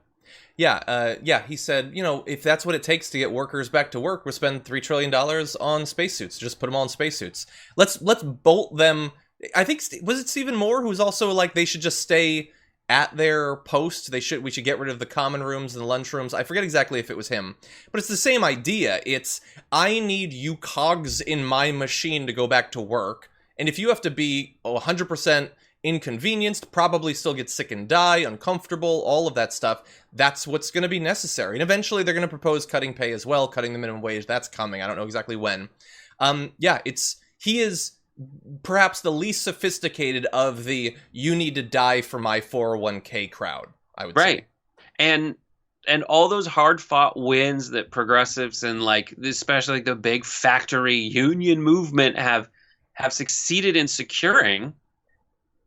Yeah. He said, if that's what it takes to get workers back to work, we'll spend $3 trillion on spacesuits. Just put them all in spacesuits. Let's bolt them. I think, was it Stephen Moore who's also like, they should just stay at their post? We should get rid of the common rooms and the lunch rooms. I forget exactly if it was him, but it's the same idea. It's, I need you cogs in my machine to go back to work. And if you have to be 100% inconvenienced, probably still get sick and die, uncomfortable, all of that stuff, that's what's going to be necessary. And eventually they're going to propose cutting pay as well, cutting the minimum wage. That's coming. I don't know exactly when. He is perhaps the least sophisticated of the you need to die for my 401k crowd, I would say. Right. And all those hard fought wins that progressives and like especially like the big factory union movement have succeeded in securing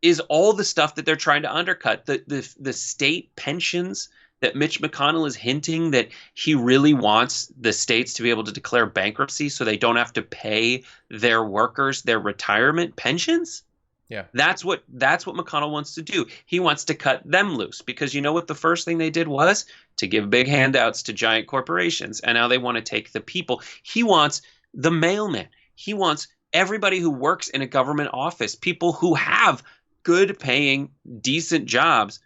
is all the stuff that they're trying to undercut. The state pensions that Mitch McConnell is hinting that he really wants the states to be able to declare bankruptcy so they don't have to pay their workers their retirement pensions. Yeah. That's what McConnell wants to do. He wants to cut them loose because you know what the first thing they did was? To give big handouts to giant corporations. And now they want to take the people. He wants the mailman. He wants everybody who works in a government office, people who have good paying, decent jobs.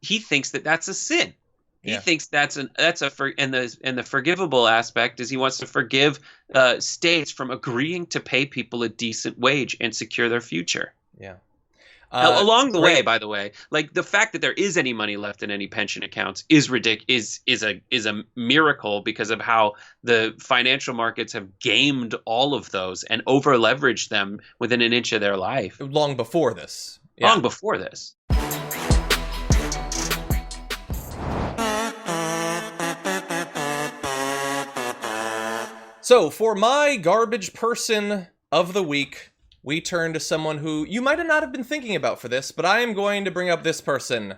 He thinks that that's a sin. He thinks and the forgivable aspect is he wants to forgive states from agreeing to pay people a decent wage and secure their future. Yeah. Along the way, by the way, like the fact that there is any money left in any pension accounts is ridiculous. Is a miracle because of how the financial markets have gamed all of those and over leveraged them within an inch of their life. Long before this. Yeah. Long before this. So, for my garbage person of the week, we turn to someone who you might not have been thinking about for this, but I am going to bring up this person,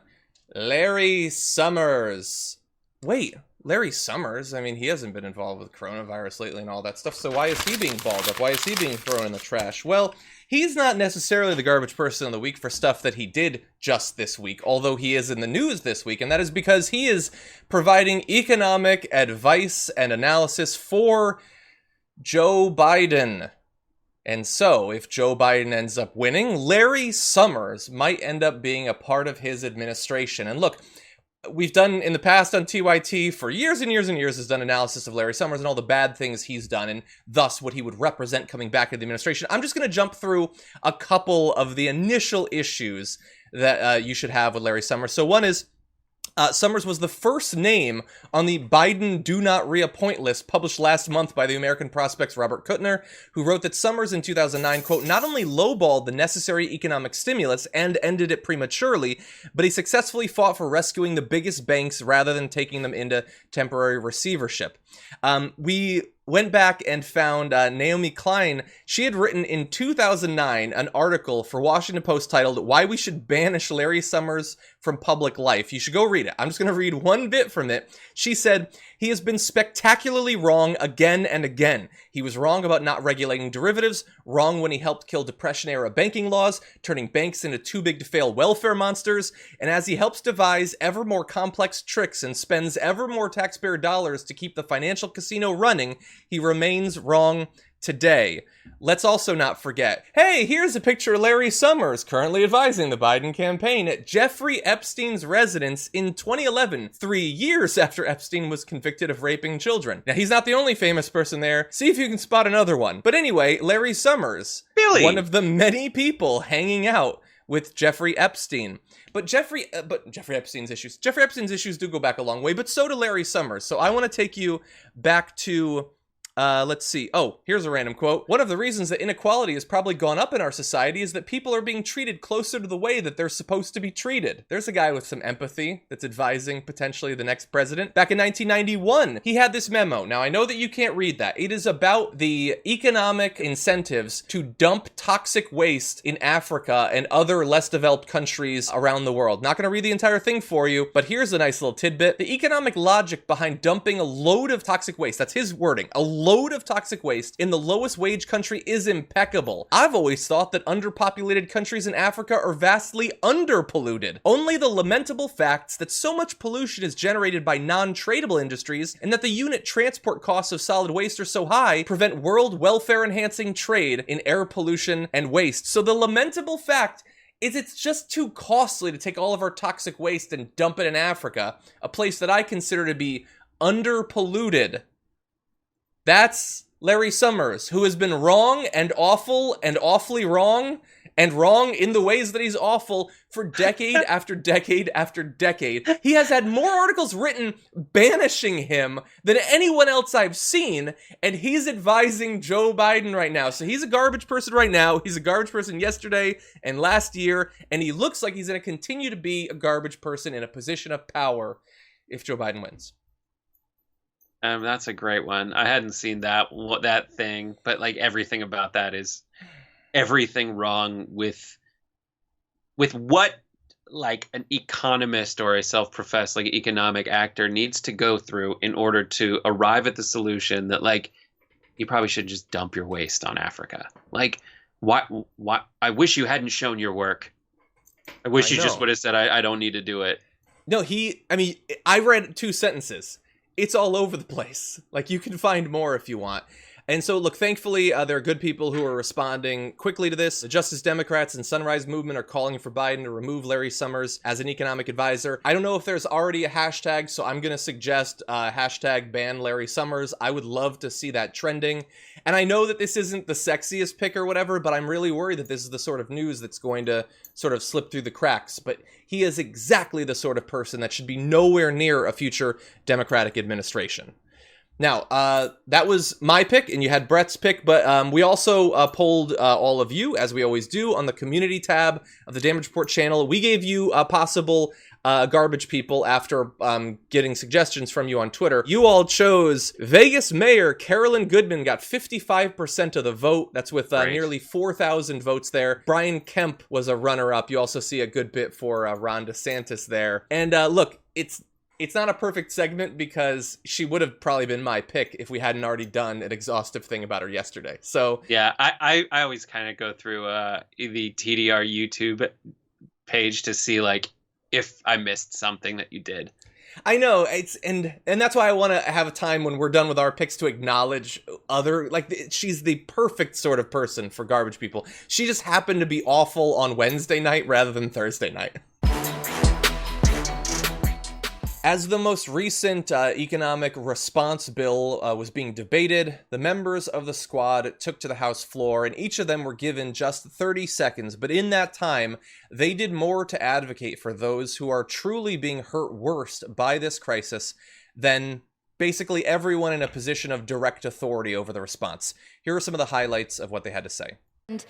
Larry Summers. Wait, Larry Summers? I mean, he hasn't been involved with coronavirus lately and all that stuff, so why is he being balled up? Why is he being thrown in the trash? Well, he's not necessarily the garbage person of the week for stuff that he did just this week, although he is in the news this week, and that is because he is providing economic advice and analysis for Joe Biden. And so, if Joe Biden ends up winning, Larry Summers might end up being a part of his administration. And look, we've done in the past on TYT for years and years and years has done analysis of Larry Summers and all the bad things he's done and thus what he would represent coming back to the administration. I'm just going to jump through a couple of the initial issues that you should have with Larry Summers. So one is, Summers was the first name on the Biden do not reappoint list published last month by the American Prospect's Robert Kuttner, who wrote that Summers in 2009, quote, not only lowballed the necessary economic stimulus and ended it prematurely, but he successfully fought for rescuing the biggest banks rather than taking them into temporary receivership. We went back and found Naomi Klein. She had written in 2009 an article for Washington Post titled "Why We Should Banish Larry Summers from Public Life." You should go read it. I'm just going to read one bit from it. She said, "He has been spectacularly wrong again and again. He was wrong about not regulating derivatives, wrong when he helped kill Depression-era banking laws, turning banks into too-big-to-fail welfare monsters, and as he helps devise ever more complex tricks and spends ever more taxpayer dollars to keep the financial casino running, he remains wrong today." Let's also not forget, hey, here's a picture of Larry Summers currently advising the Biden campaign at Jeffrey Epstein's residence in 2011, 3 years after Epstein was convicted of raping children. Now, he's not the only famous person there. See if you can spot another one. But anyway, Larry Summers, Billy, one of the many people hanging out with Jeffrey Epstein. But Jeffrey Epstein's issues do go back a long way, but so do Larry Summers. So I want to take you back to Let's see. Oh, here's a random quote. One of the reasons that inequality has probably gone up in our society is that people are being treated closer to the way that they're supposed to be treated. There's a guy with some empathy that's advising potentially the next president. Back in 1991, he had this memo. Now, I know that you can't read that. It is about the economic incentives to dump toxic waste in Africa and other less developed countries around the world. Not going to read the entire thing for you, but here's a nice little tidbit. The economic logic behind dumping a load of toxic waste, that's his wording, a load of toxic waste in the lowest wage country is impeccable. I've always thought that underpopulated countries in Africa are vastly underpolluted. Only the lamentable facts that so much pollution is generated by non-tradable industries and that the unit transport costs of solid waste are so high prevent world welfare-enhancing trade in air pollution and waste. So the lamentable fact is it's just too costly to take all of our toxic waste and dump it in Africa, a place that I consider to be underpolluted. That's Larry Summers, who has been wrong and awful and awfully wrong and wrong in the ways that he's awful for decade after decade after decade. He has had more articles written banishing him than anyone else I've seen, and he's advising Joe Biden right now. So he's a garbage person right now. He's a garbage person yesterday and last year, and he looks like he's going to continue to be a garbage person in a position of power if Joe Biden wins. That's a great one. I hadn't seen that thing, but like everything about that is everything wrong with what like an economist or a self-professed like economic actor needs to go through in order to arrive at the solution that like you probably should just dump your waste on Africa. Like what I wish you hadn't shown your work. I wish you just would have said I don't need to do it. No, I read 2 sentences. It's all over the place. Like, you can find more if you want. And so, look, thankfully, there are good people who are responding quickly to this. The Justice Democrats and Sunrise Movement are calling for Biden to remove Larry Summers as an economic advisor. I don't know if there's already a hashtag, so I'm going to suggest hashtag ban Larry Summers. I would love to see that trending. And I know that this isn't the sexiest pick or whatever, but I'm really worried that this is the sort of news that's going to sort of slip through the cracks. But he is exactly the sort of person that should be nowhere near a future Democratic administration. Now, that was my pick, and you had Brett's pick, but we also polled all of you, as we always do, on the community tab of the Damage Report channel. We gave you possible garbage people after getting suggestions from you on Twitter. You all chose Vegas Mayor Carolyn Goodman, got 55% of the vote. That's with nearly 4,000 votes there. Brian Kemp was a runner-up. You also see a good bit for Ron DeSantis there. And look, it's not a perfect segment because she would have probably been my pick if we hadn't already done an exhaustive thing about her yesterday. So yeah, I always kind of go through the TDR YouTube page to see like if I missed something that you did. I know, and that's why I want to have a time when we're done with our picks to acknowledge other, like, she's the perfect sort of person for garbage people. She just happened to be awful on Wednesday night rather than Thursday night. As the most recent economic response bill was being debated, the members of the squad took to the House floor, and each of them were given just 30 seconds. But in that time, they did more to advocate for those who are truly being hurt worst by this crisis than basically everyone in a position of direct authority over the response. Here are some of the highlights of what they had to say. And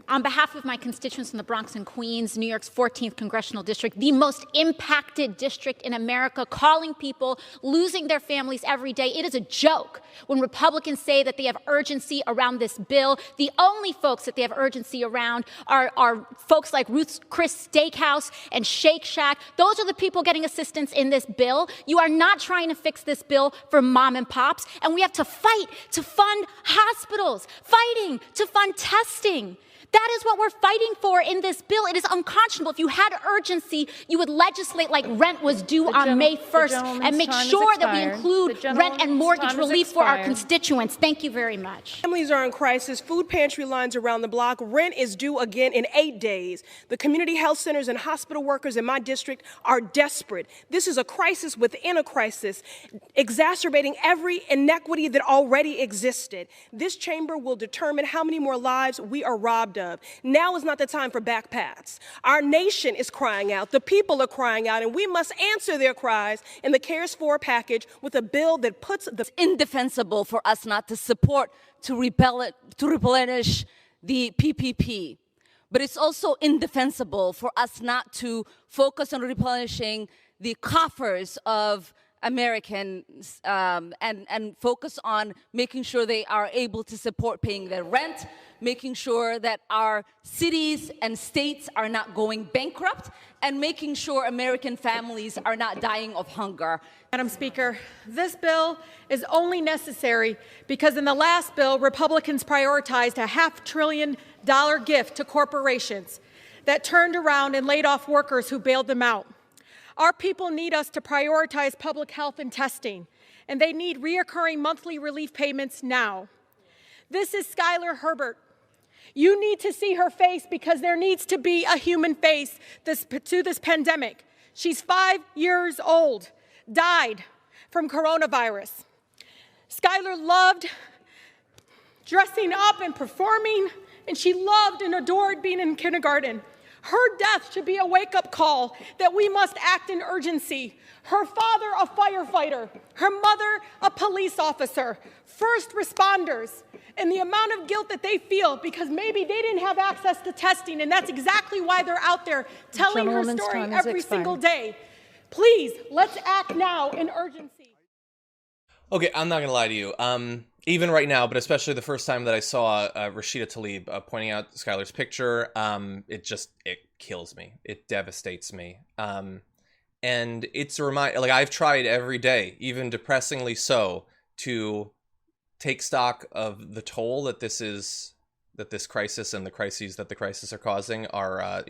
on behalf of my constituents in the Bronx and Queens, New York's 14th congressional district, the most impacted district in America, calling people losing their families every day. It is a joke when Republicans say that they have urgency around this bill. The only folks that they have urgency around are folks like Ruth's Chris Steakhouse and Shake Shack. Those are the people getting assistance in this bill. You are not trying to fix this bill for mom and pops, and we have to fight to fund hospitals, fighting to fund testing. That is what we're fighting for in this bill. It is unconscionable. If you had urgency, you would legislate like rent was due on May 1st and make sure that we include rent and mortgage relief for our constituents. Thank you very much. Families are in crisis. Food pantry lines around the block. Rent is due again in 8 days. The community health centers and hospital workers in my district are desperate. This is a crisis within a crisis, exacerbating every inequity that already existed. This chamber will determine how many more lives we are robbed deprived of. Now is not the time for backpats. Our nation is crying out. The people are crying out, and we must answer their cries in the CARES 4 package with a bill that puts the... It's indefensible for us not to support, to replenish the PPP. But it's also indefensible for us not to focus on replenishing the coffers of Americans and focus on making sure they are able to support paying their rent, making sure that our cities and states are not going bankrupt, and making sure American families are not dying of hunger. Madam Speaker, this bill is only necessary because in the last bill, Republicans prioritized a $500 billion gift to corporations that turned around and laid off workers who bailed them out. Our people need us to prioritize public health and testing, and they need reoccurring monthly relief payments now. This is Skylar Herbert. You need to see her face because there needs to be a human face to this pandemic. She's 5 years old, died from coronavirus. Skylar loved dressing up and performing, and she loved and adored being in kindergarten. Her death should be a wake-up call that we must act in urgency. Her father, a firefighter. Her mother, a police officer. First responders. And the amount of guilt that they feel because maybe they didn't have access to testing, and that's exactly why they're out there telling her story every single day. Please, let's act now in urgency. Okay, I'm not going to lie to you. Even right now, but especially the first time that I saw Rashida Tlaib pointing out Skylar's picture, it kills me. It devastates me. And it's a reminder, like I've tried every day, even depressingly so, to take stock of the toll that this crisis and the crises that the crisis are causing are,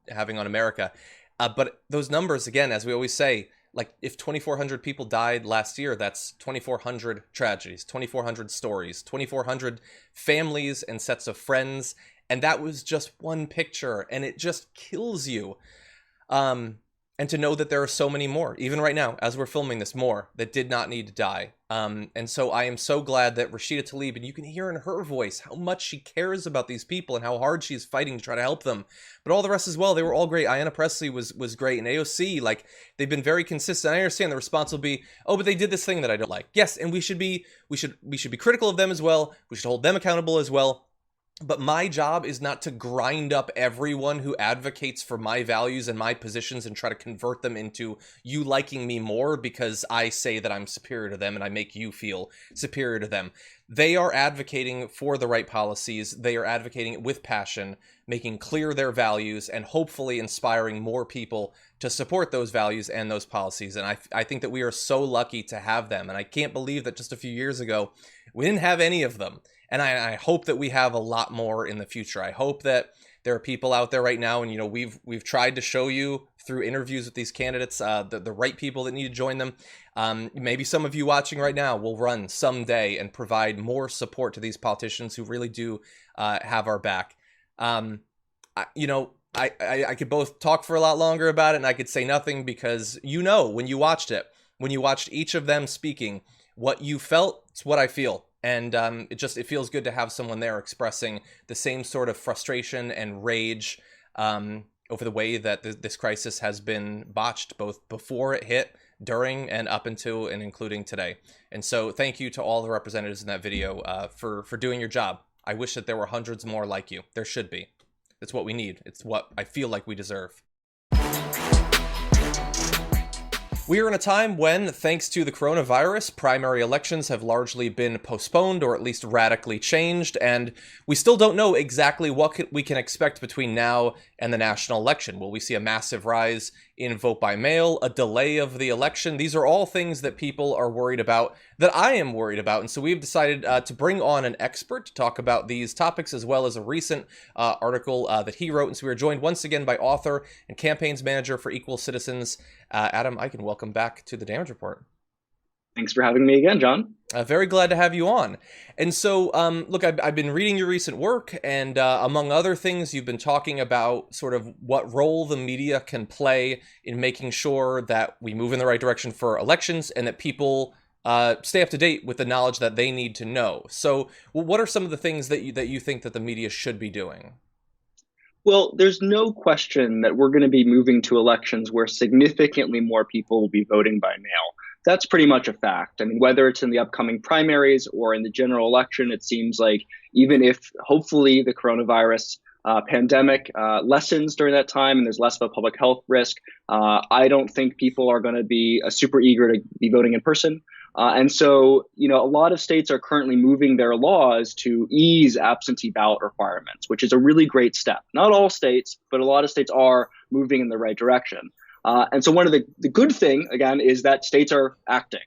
having on America. But those numbers, again, as we always say, like if 2,400 people died last year, that's 2,400 tragedies, 2,400 stories, 2,400 families and sets of friends. And that was just one picture, and it just kills you. And to know that there are so many more, even right now, as we're filming this, more that did not need to die. And so I am so glad that Rashida Tlaib, and you can hear in her voice how much she cares about these people and how hard she's fighting to try to help them. But all the rest as well, they were all great. Ayanna Pressley was great. And AOC, like, they've been very consistent. I understand the response will be, oh, but they did this thing that I don't like. Yes, and we should be critical of them as well. We should hold them accountable as well. But my job is not to grind up everyone who advocates for my values and my positions and try to convert them into you liking me more because I say that I'm superior to them and I make you feel superior to them. They are advocating for the right policies. They are advocating with passion, making clear their values, and hopefully inspiring more people to support those values and those policies. And I think that we are so lucky to have them. And I can't believe that just a few years ago, we didn't have any of them. And I hope that we have a lot more in the future. I hope that there are people out there right now, and we've tried to show you through interviews with these candidates the right people that need to join them. Maybe some of you watching right now will run someday and provide more support to these politicians who really do have our back. I could both talk for a lot longer about it, and I could say nothing because when you watched each of them speaking, what you felt, it's what I feel. And it feels good to have someone there expressing the same sort of frustration and rage over the way that this crisis has been botched, both before it hit, during, and up until and including today. And so thank you to all the representatives in that video for doing your job. I wish that there were hundreds more like you. There should be. It's what we need. It's what I feel like we deserve. We are in a time when, thanks to the coronavirus, primary elections have largely been postponed or at least radically changed, and we still don't know exactly what we can expect between now and the national election. Will we see a massive rise in vote by mail, a delay of the election? These are all things that people are worried about, that I am worried about, and so we've decided to bring on an expert to talk about these topics, as well as a recent article that he wrote. And so we are joined once again by author and campaigns manager for Equal Citizens, Adam Eichen. Welcome back to the Damage Report. Thanks for having me again, John. Very glad to have you on. And so, look, I've been reading your recent work, and among other things, you've been talking about sort of what role the media can play in making sure that we move in the right direction for elections and that people stay up to date with the knowledge that they need to know. So what are some of the things that you think that the media should be doing? Well, there's no question that we're going to be moving to elections where significantly more people will be voting by mail. That's pretty much a fact. I mean, whether it's in the upcoming primaries or in the general election, it seems like even if hopefully the coronavirus pandemic lessens during that time and there's less of a public health risk, I don't think people are going to be super eager to be voting in person. And so, a lot of states are currently moving their laws to ease absentee ballot requirements, which is a really great step. Not all states, but a lot of states are moving in the right direction. And so one of the good thing, again, is that states are acting.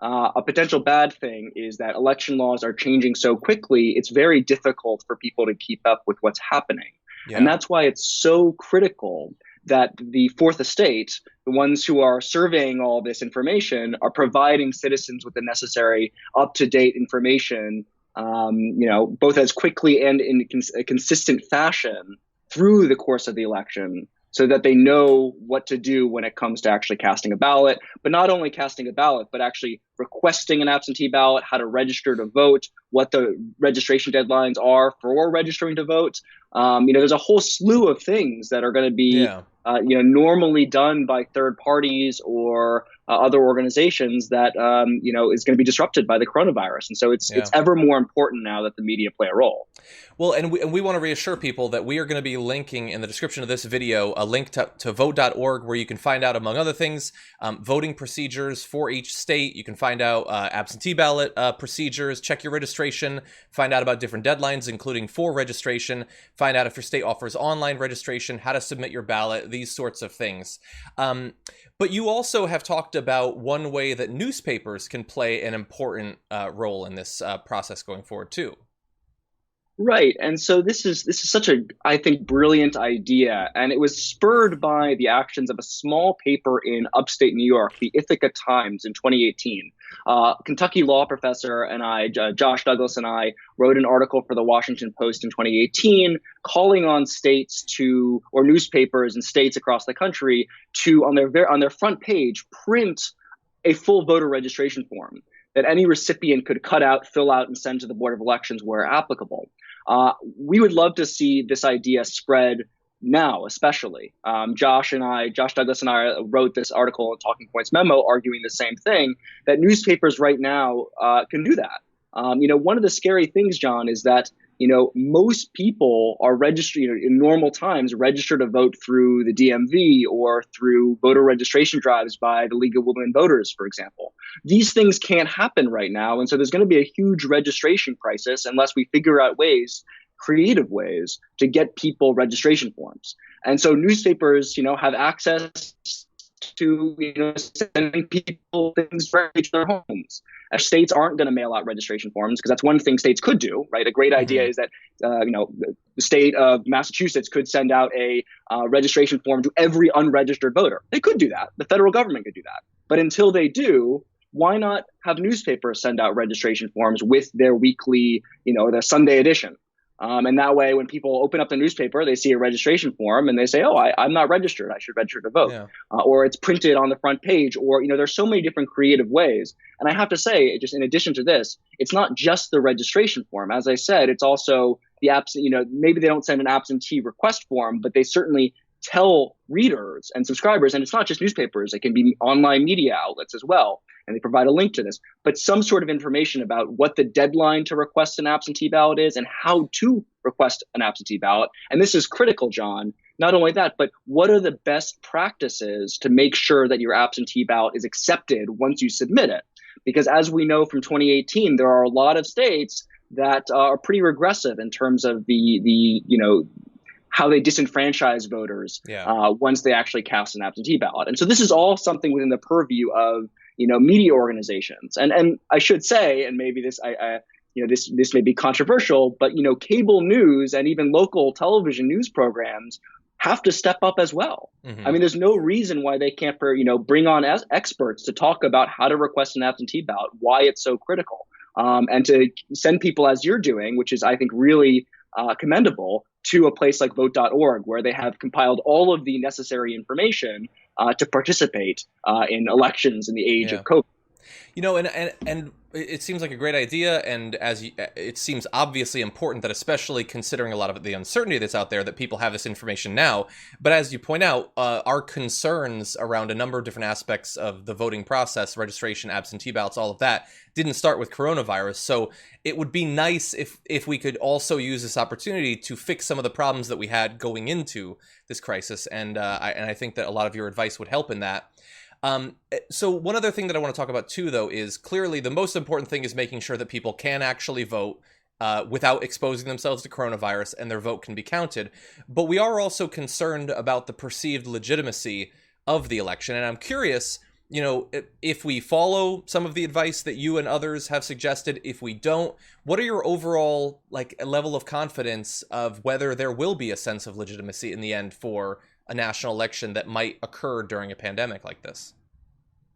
A potential bad thing is that election laws are changing so quickly, it's very difficult for people to keep up with what's happening. Yeah. And that's why it's so critical that the fourth estate, the ones who are surveying all this information, are providing citizens with the necessary up-to-date information, both as quickly and in a consistent fashion through the course of the election, so that they know what to do when it comes to actually casting a ballot, but not only casting a ballot, but actually requesting an absentee ballot, how to register to vote, what the registration deadlines are for registering to vote. There's a whole slew of things that are going to be, normally done by third parties or other organizations that, is going to be disrupted by the coronavirus. And so it's ever more important now that the media play a role. Well, and we want to reassure people that we are going to be linking in the description of this video a link to vote.org, where you can find out, among other things, voting procedures for each state. You can find out absentee ballot procedures, check your registration, find out about different deadlines, including for registration, find out if your state offers online registration, how to submit your ballot, these sorts of things. But you also have talked about one way that newspapers can play an important role in this process going forward, too. Right. And so this is such a, I think, brilliant idea. And it was spurred by the actions of a small paper in upstate New York, the Ithaca Times, in 2018. Kentucky law professor and I, Josh Douglas and I, wrote an article for the Washington Post in 2018 calling on states or newspapers in states across the country to, on their front page, print a full voter registration form that any recipient could cut out, fill out, and send to the Board of Elections where applicable. We would love to see this idea spread now, especially. Josh Douglas and I wrote this article in Talking Points Memo arguing the same thing, that newspapers right now can do that. One of the scary things, John, is that most people are registered in normal times, registered to vote through the DMV or through voter registration drives by the League of Women Voters, for example. These things can't happen right now. And so there's going to be a huge registration crisis unless we figure out creative ways to get people registration forms. And so newspapers, have access to, sending people things directly to their homes. States aren't going to mail out registration forms because that's one thing states could do, right? A great idea is that, the state of Massachusetts could send out a registration form to every unregistered voter. They could do that. The federal government could do that. But until they do, why not have newspapers send out registration forms with their weekly, the Sunday edition? And that way, when people open up the newspaper, they see a registration form and they say, oh, I'm not registered. I should register to vote. Yeah. Or it's printed on the front page, or, there's so many different creative ways. And I have to say, just in addition to this, it's not just the registration form. As I said, it's also the maybe they don't send an absentee request form, but they certainly tell readers and subscribers, and it's not just newspapers, it can be online media outlets as well, and they provide a link to this, but some sort of information about what the deadline to request an absentee ballot is and how to request an absentee ballot. And this is critical, John. Not only that, but what are the best practices to make sure that your absentee ballot is accepted once you submit it? Because as we know from 2018, there are a lot of states that are pretty regressive in terms of the how they disenfranchise voters once they actually cast an absentee ballot. And so this is all something within the purview of, media organizations. And I should say, and maybe this this may be controversial, but cable news and even local television news programs have to step up as well. Mm-hmm. I mean, there's no reason why they can't bring on experts to talk about how to request an absentee ballot, why it's so critical, and to send people, as you're doing, which is, I think, really commendable, to a place like vote.org, where they have compiled all of the necessary information to participate in elections in the age of COVID. And it seems like a great idea, and it seems obviously important that, especially considering a lot of the uncertainty that's out there, that people have this information now. But as you point out, our concerns around a number of different aspects of the voting process, registration, absentee ballots, all of that, didn't start with coronavirus. So it would be nice if we could also use this opportunity to fix some of the problems that we had going into this crisis, and I think that a lot of your advice would help in that. So one other thing that I want to talk about too, though, is clearly the most important thing is making sure that people can actually vote without exposing themselves to coronavirus, and their vote can be counted. But we are also concerned about the perceived legitimacy of the election. And I'm curious, if we follow some of the advice that you and others have suggested, if we don't, what are your overall level of confidence of whether there will be a sense of legitimacy in the end for a national election that might occur during a pandemic like this?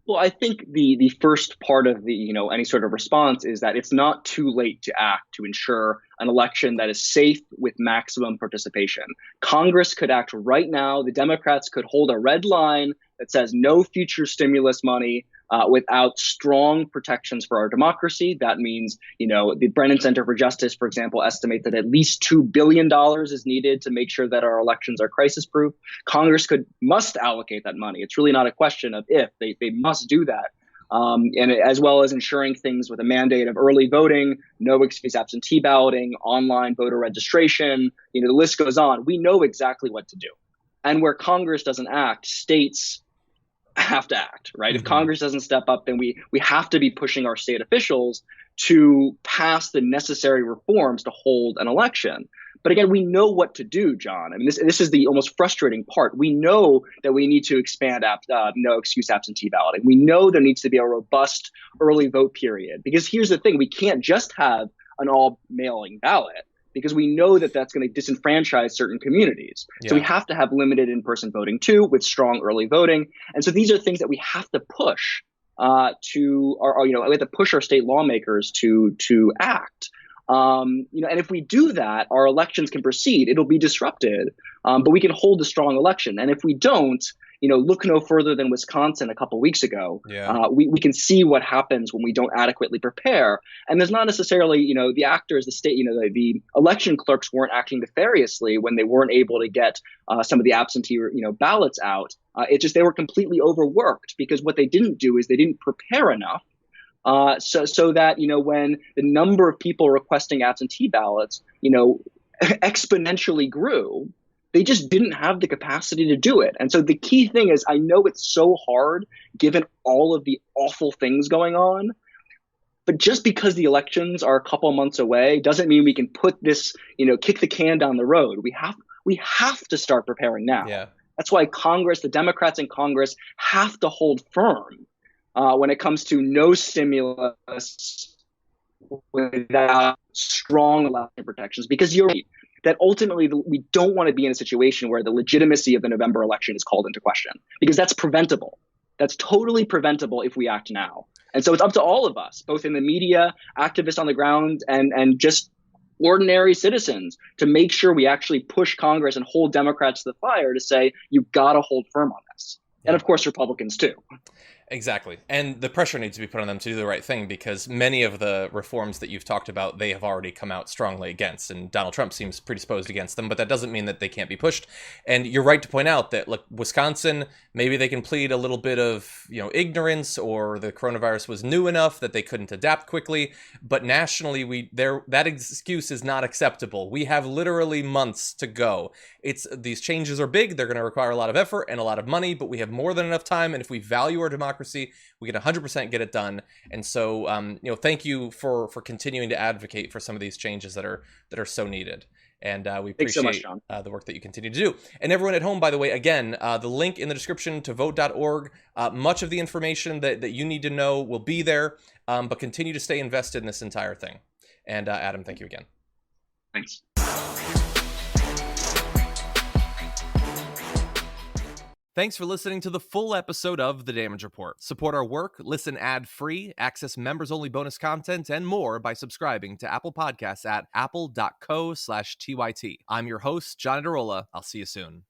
Well, I think the first part of the any sort of response is that it's not too late to act to ensure an election that is safe with maximum participation. Congress could act right now. The Democrats could hold a red line that says no future stimulus money without strong protections for our democracy. That means, the Brennan Center for Justice, for example, estimate that at least $2 billion is needed to make sure that our elections are crisis proof. Congress must allocate that money. It's really not a question of if. They must do that. And as well as ensuring things with a mandate of early voting, no excuse absentee balloting, online voter registration, the list goes on. We know exactly what to do. And where Congress doesn't act, states have to act, right? If Congress doesn't step up, then we have to be pushing our state officials to pass the necessary reforms to hold an election. But again, we know what to do, John. I mean, this is the almost frustrating part. We know that we need to expand no excuse absentee balloting. We know there needs to be a robust early vote period, because here's the thing: we can't just have an all mailing ballot, because we know that that's going to disenfranchise certain communities. Yeah. So we have to have limited in-person voting too, with strong early voting. And so these are things that we have to push we have to push our state lawmakers to act. And if we do that, our elections can proceed. It'll be disrupted, but we can hold a strong election. And if we don't, look no further than Wisconsin a couple weeks ago. Yeah. We can see what happens when we don't adequately prepare. And there's not necessarily, the actors, the state, the election clerks weren't acting nefariously when they weren't able to get some of the absentee, ballots out. It's just they were completely overworked, because what they didn't do is they didn't prepare enough. So that, when the number of people requesting absentee ballots, exponentially grew, they just didn't have the capacity to do it. And so the key thing is, I know it's so hard given all of the awful things going on, but just because the elections are a couple months away doesn't mean we can put this, kick the can down the road. We have to start preparing now. Yeah. That's why Congress, the Democrats in Congress, have to hold firm when it comes to no stimulus without strong election protections, because you're right that ultimately we don't want to be in a situation where the legitimacy of the November election is called into question, because that's preventable. That's totally preventable if we act now. And so it's up to all of us, both in the media, activists on the ground, and just ordinary citizens, to make sure we actually push Congress and hold Democrats to the fire to say, you've got to hold firm on this. And of course, Republicans too. Exactly. And the pressure needs to be put on them to do the right thing, because many of the reforms that you've talked about, they have already come out strongly against, and Donald Trump seems predisposed against them, but that doesn't mean that they can't be pushed. And you're right to point out that, look, Wisconsin, maybe they can plead a little bit of, ignorance, or the coronavirus was new enough that they couldn't adapt quickly. But nationally, that excuse is not acceptable. We have literally months to go. These changes are big. They're going to require a lot of effort and a lot of money, but we have more than enough time. And if we value our democracy, we can 100% get it done. And so, thank you for continuing to advocate for some of these changes that are so needed. And we appreciate the work that you continue to do. And everyone at home, by the way, again, the link in the description to vote.org, much of the information that you need to know will be there, but continue to stay invested in this entire thing. And Adam, thank you again. Thanks. Thanks for listening to the full episode of The Damage Report. Support our work, listen ad-free, access members-only bonus content, and more by subscribing to Apple Podcasts at apple.co/TYT. I'm your host, John Adarola. I'll see you soon.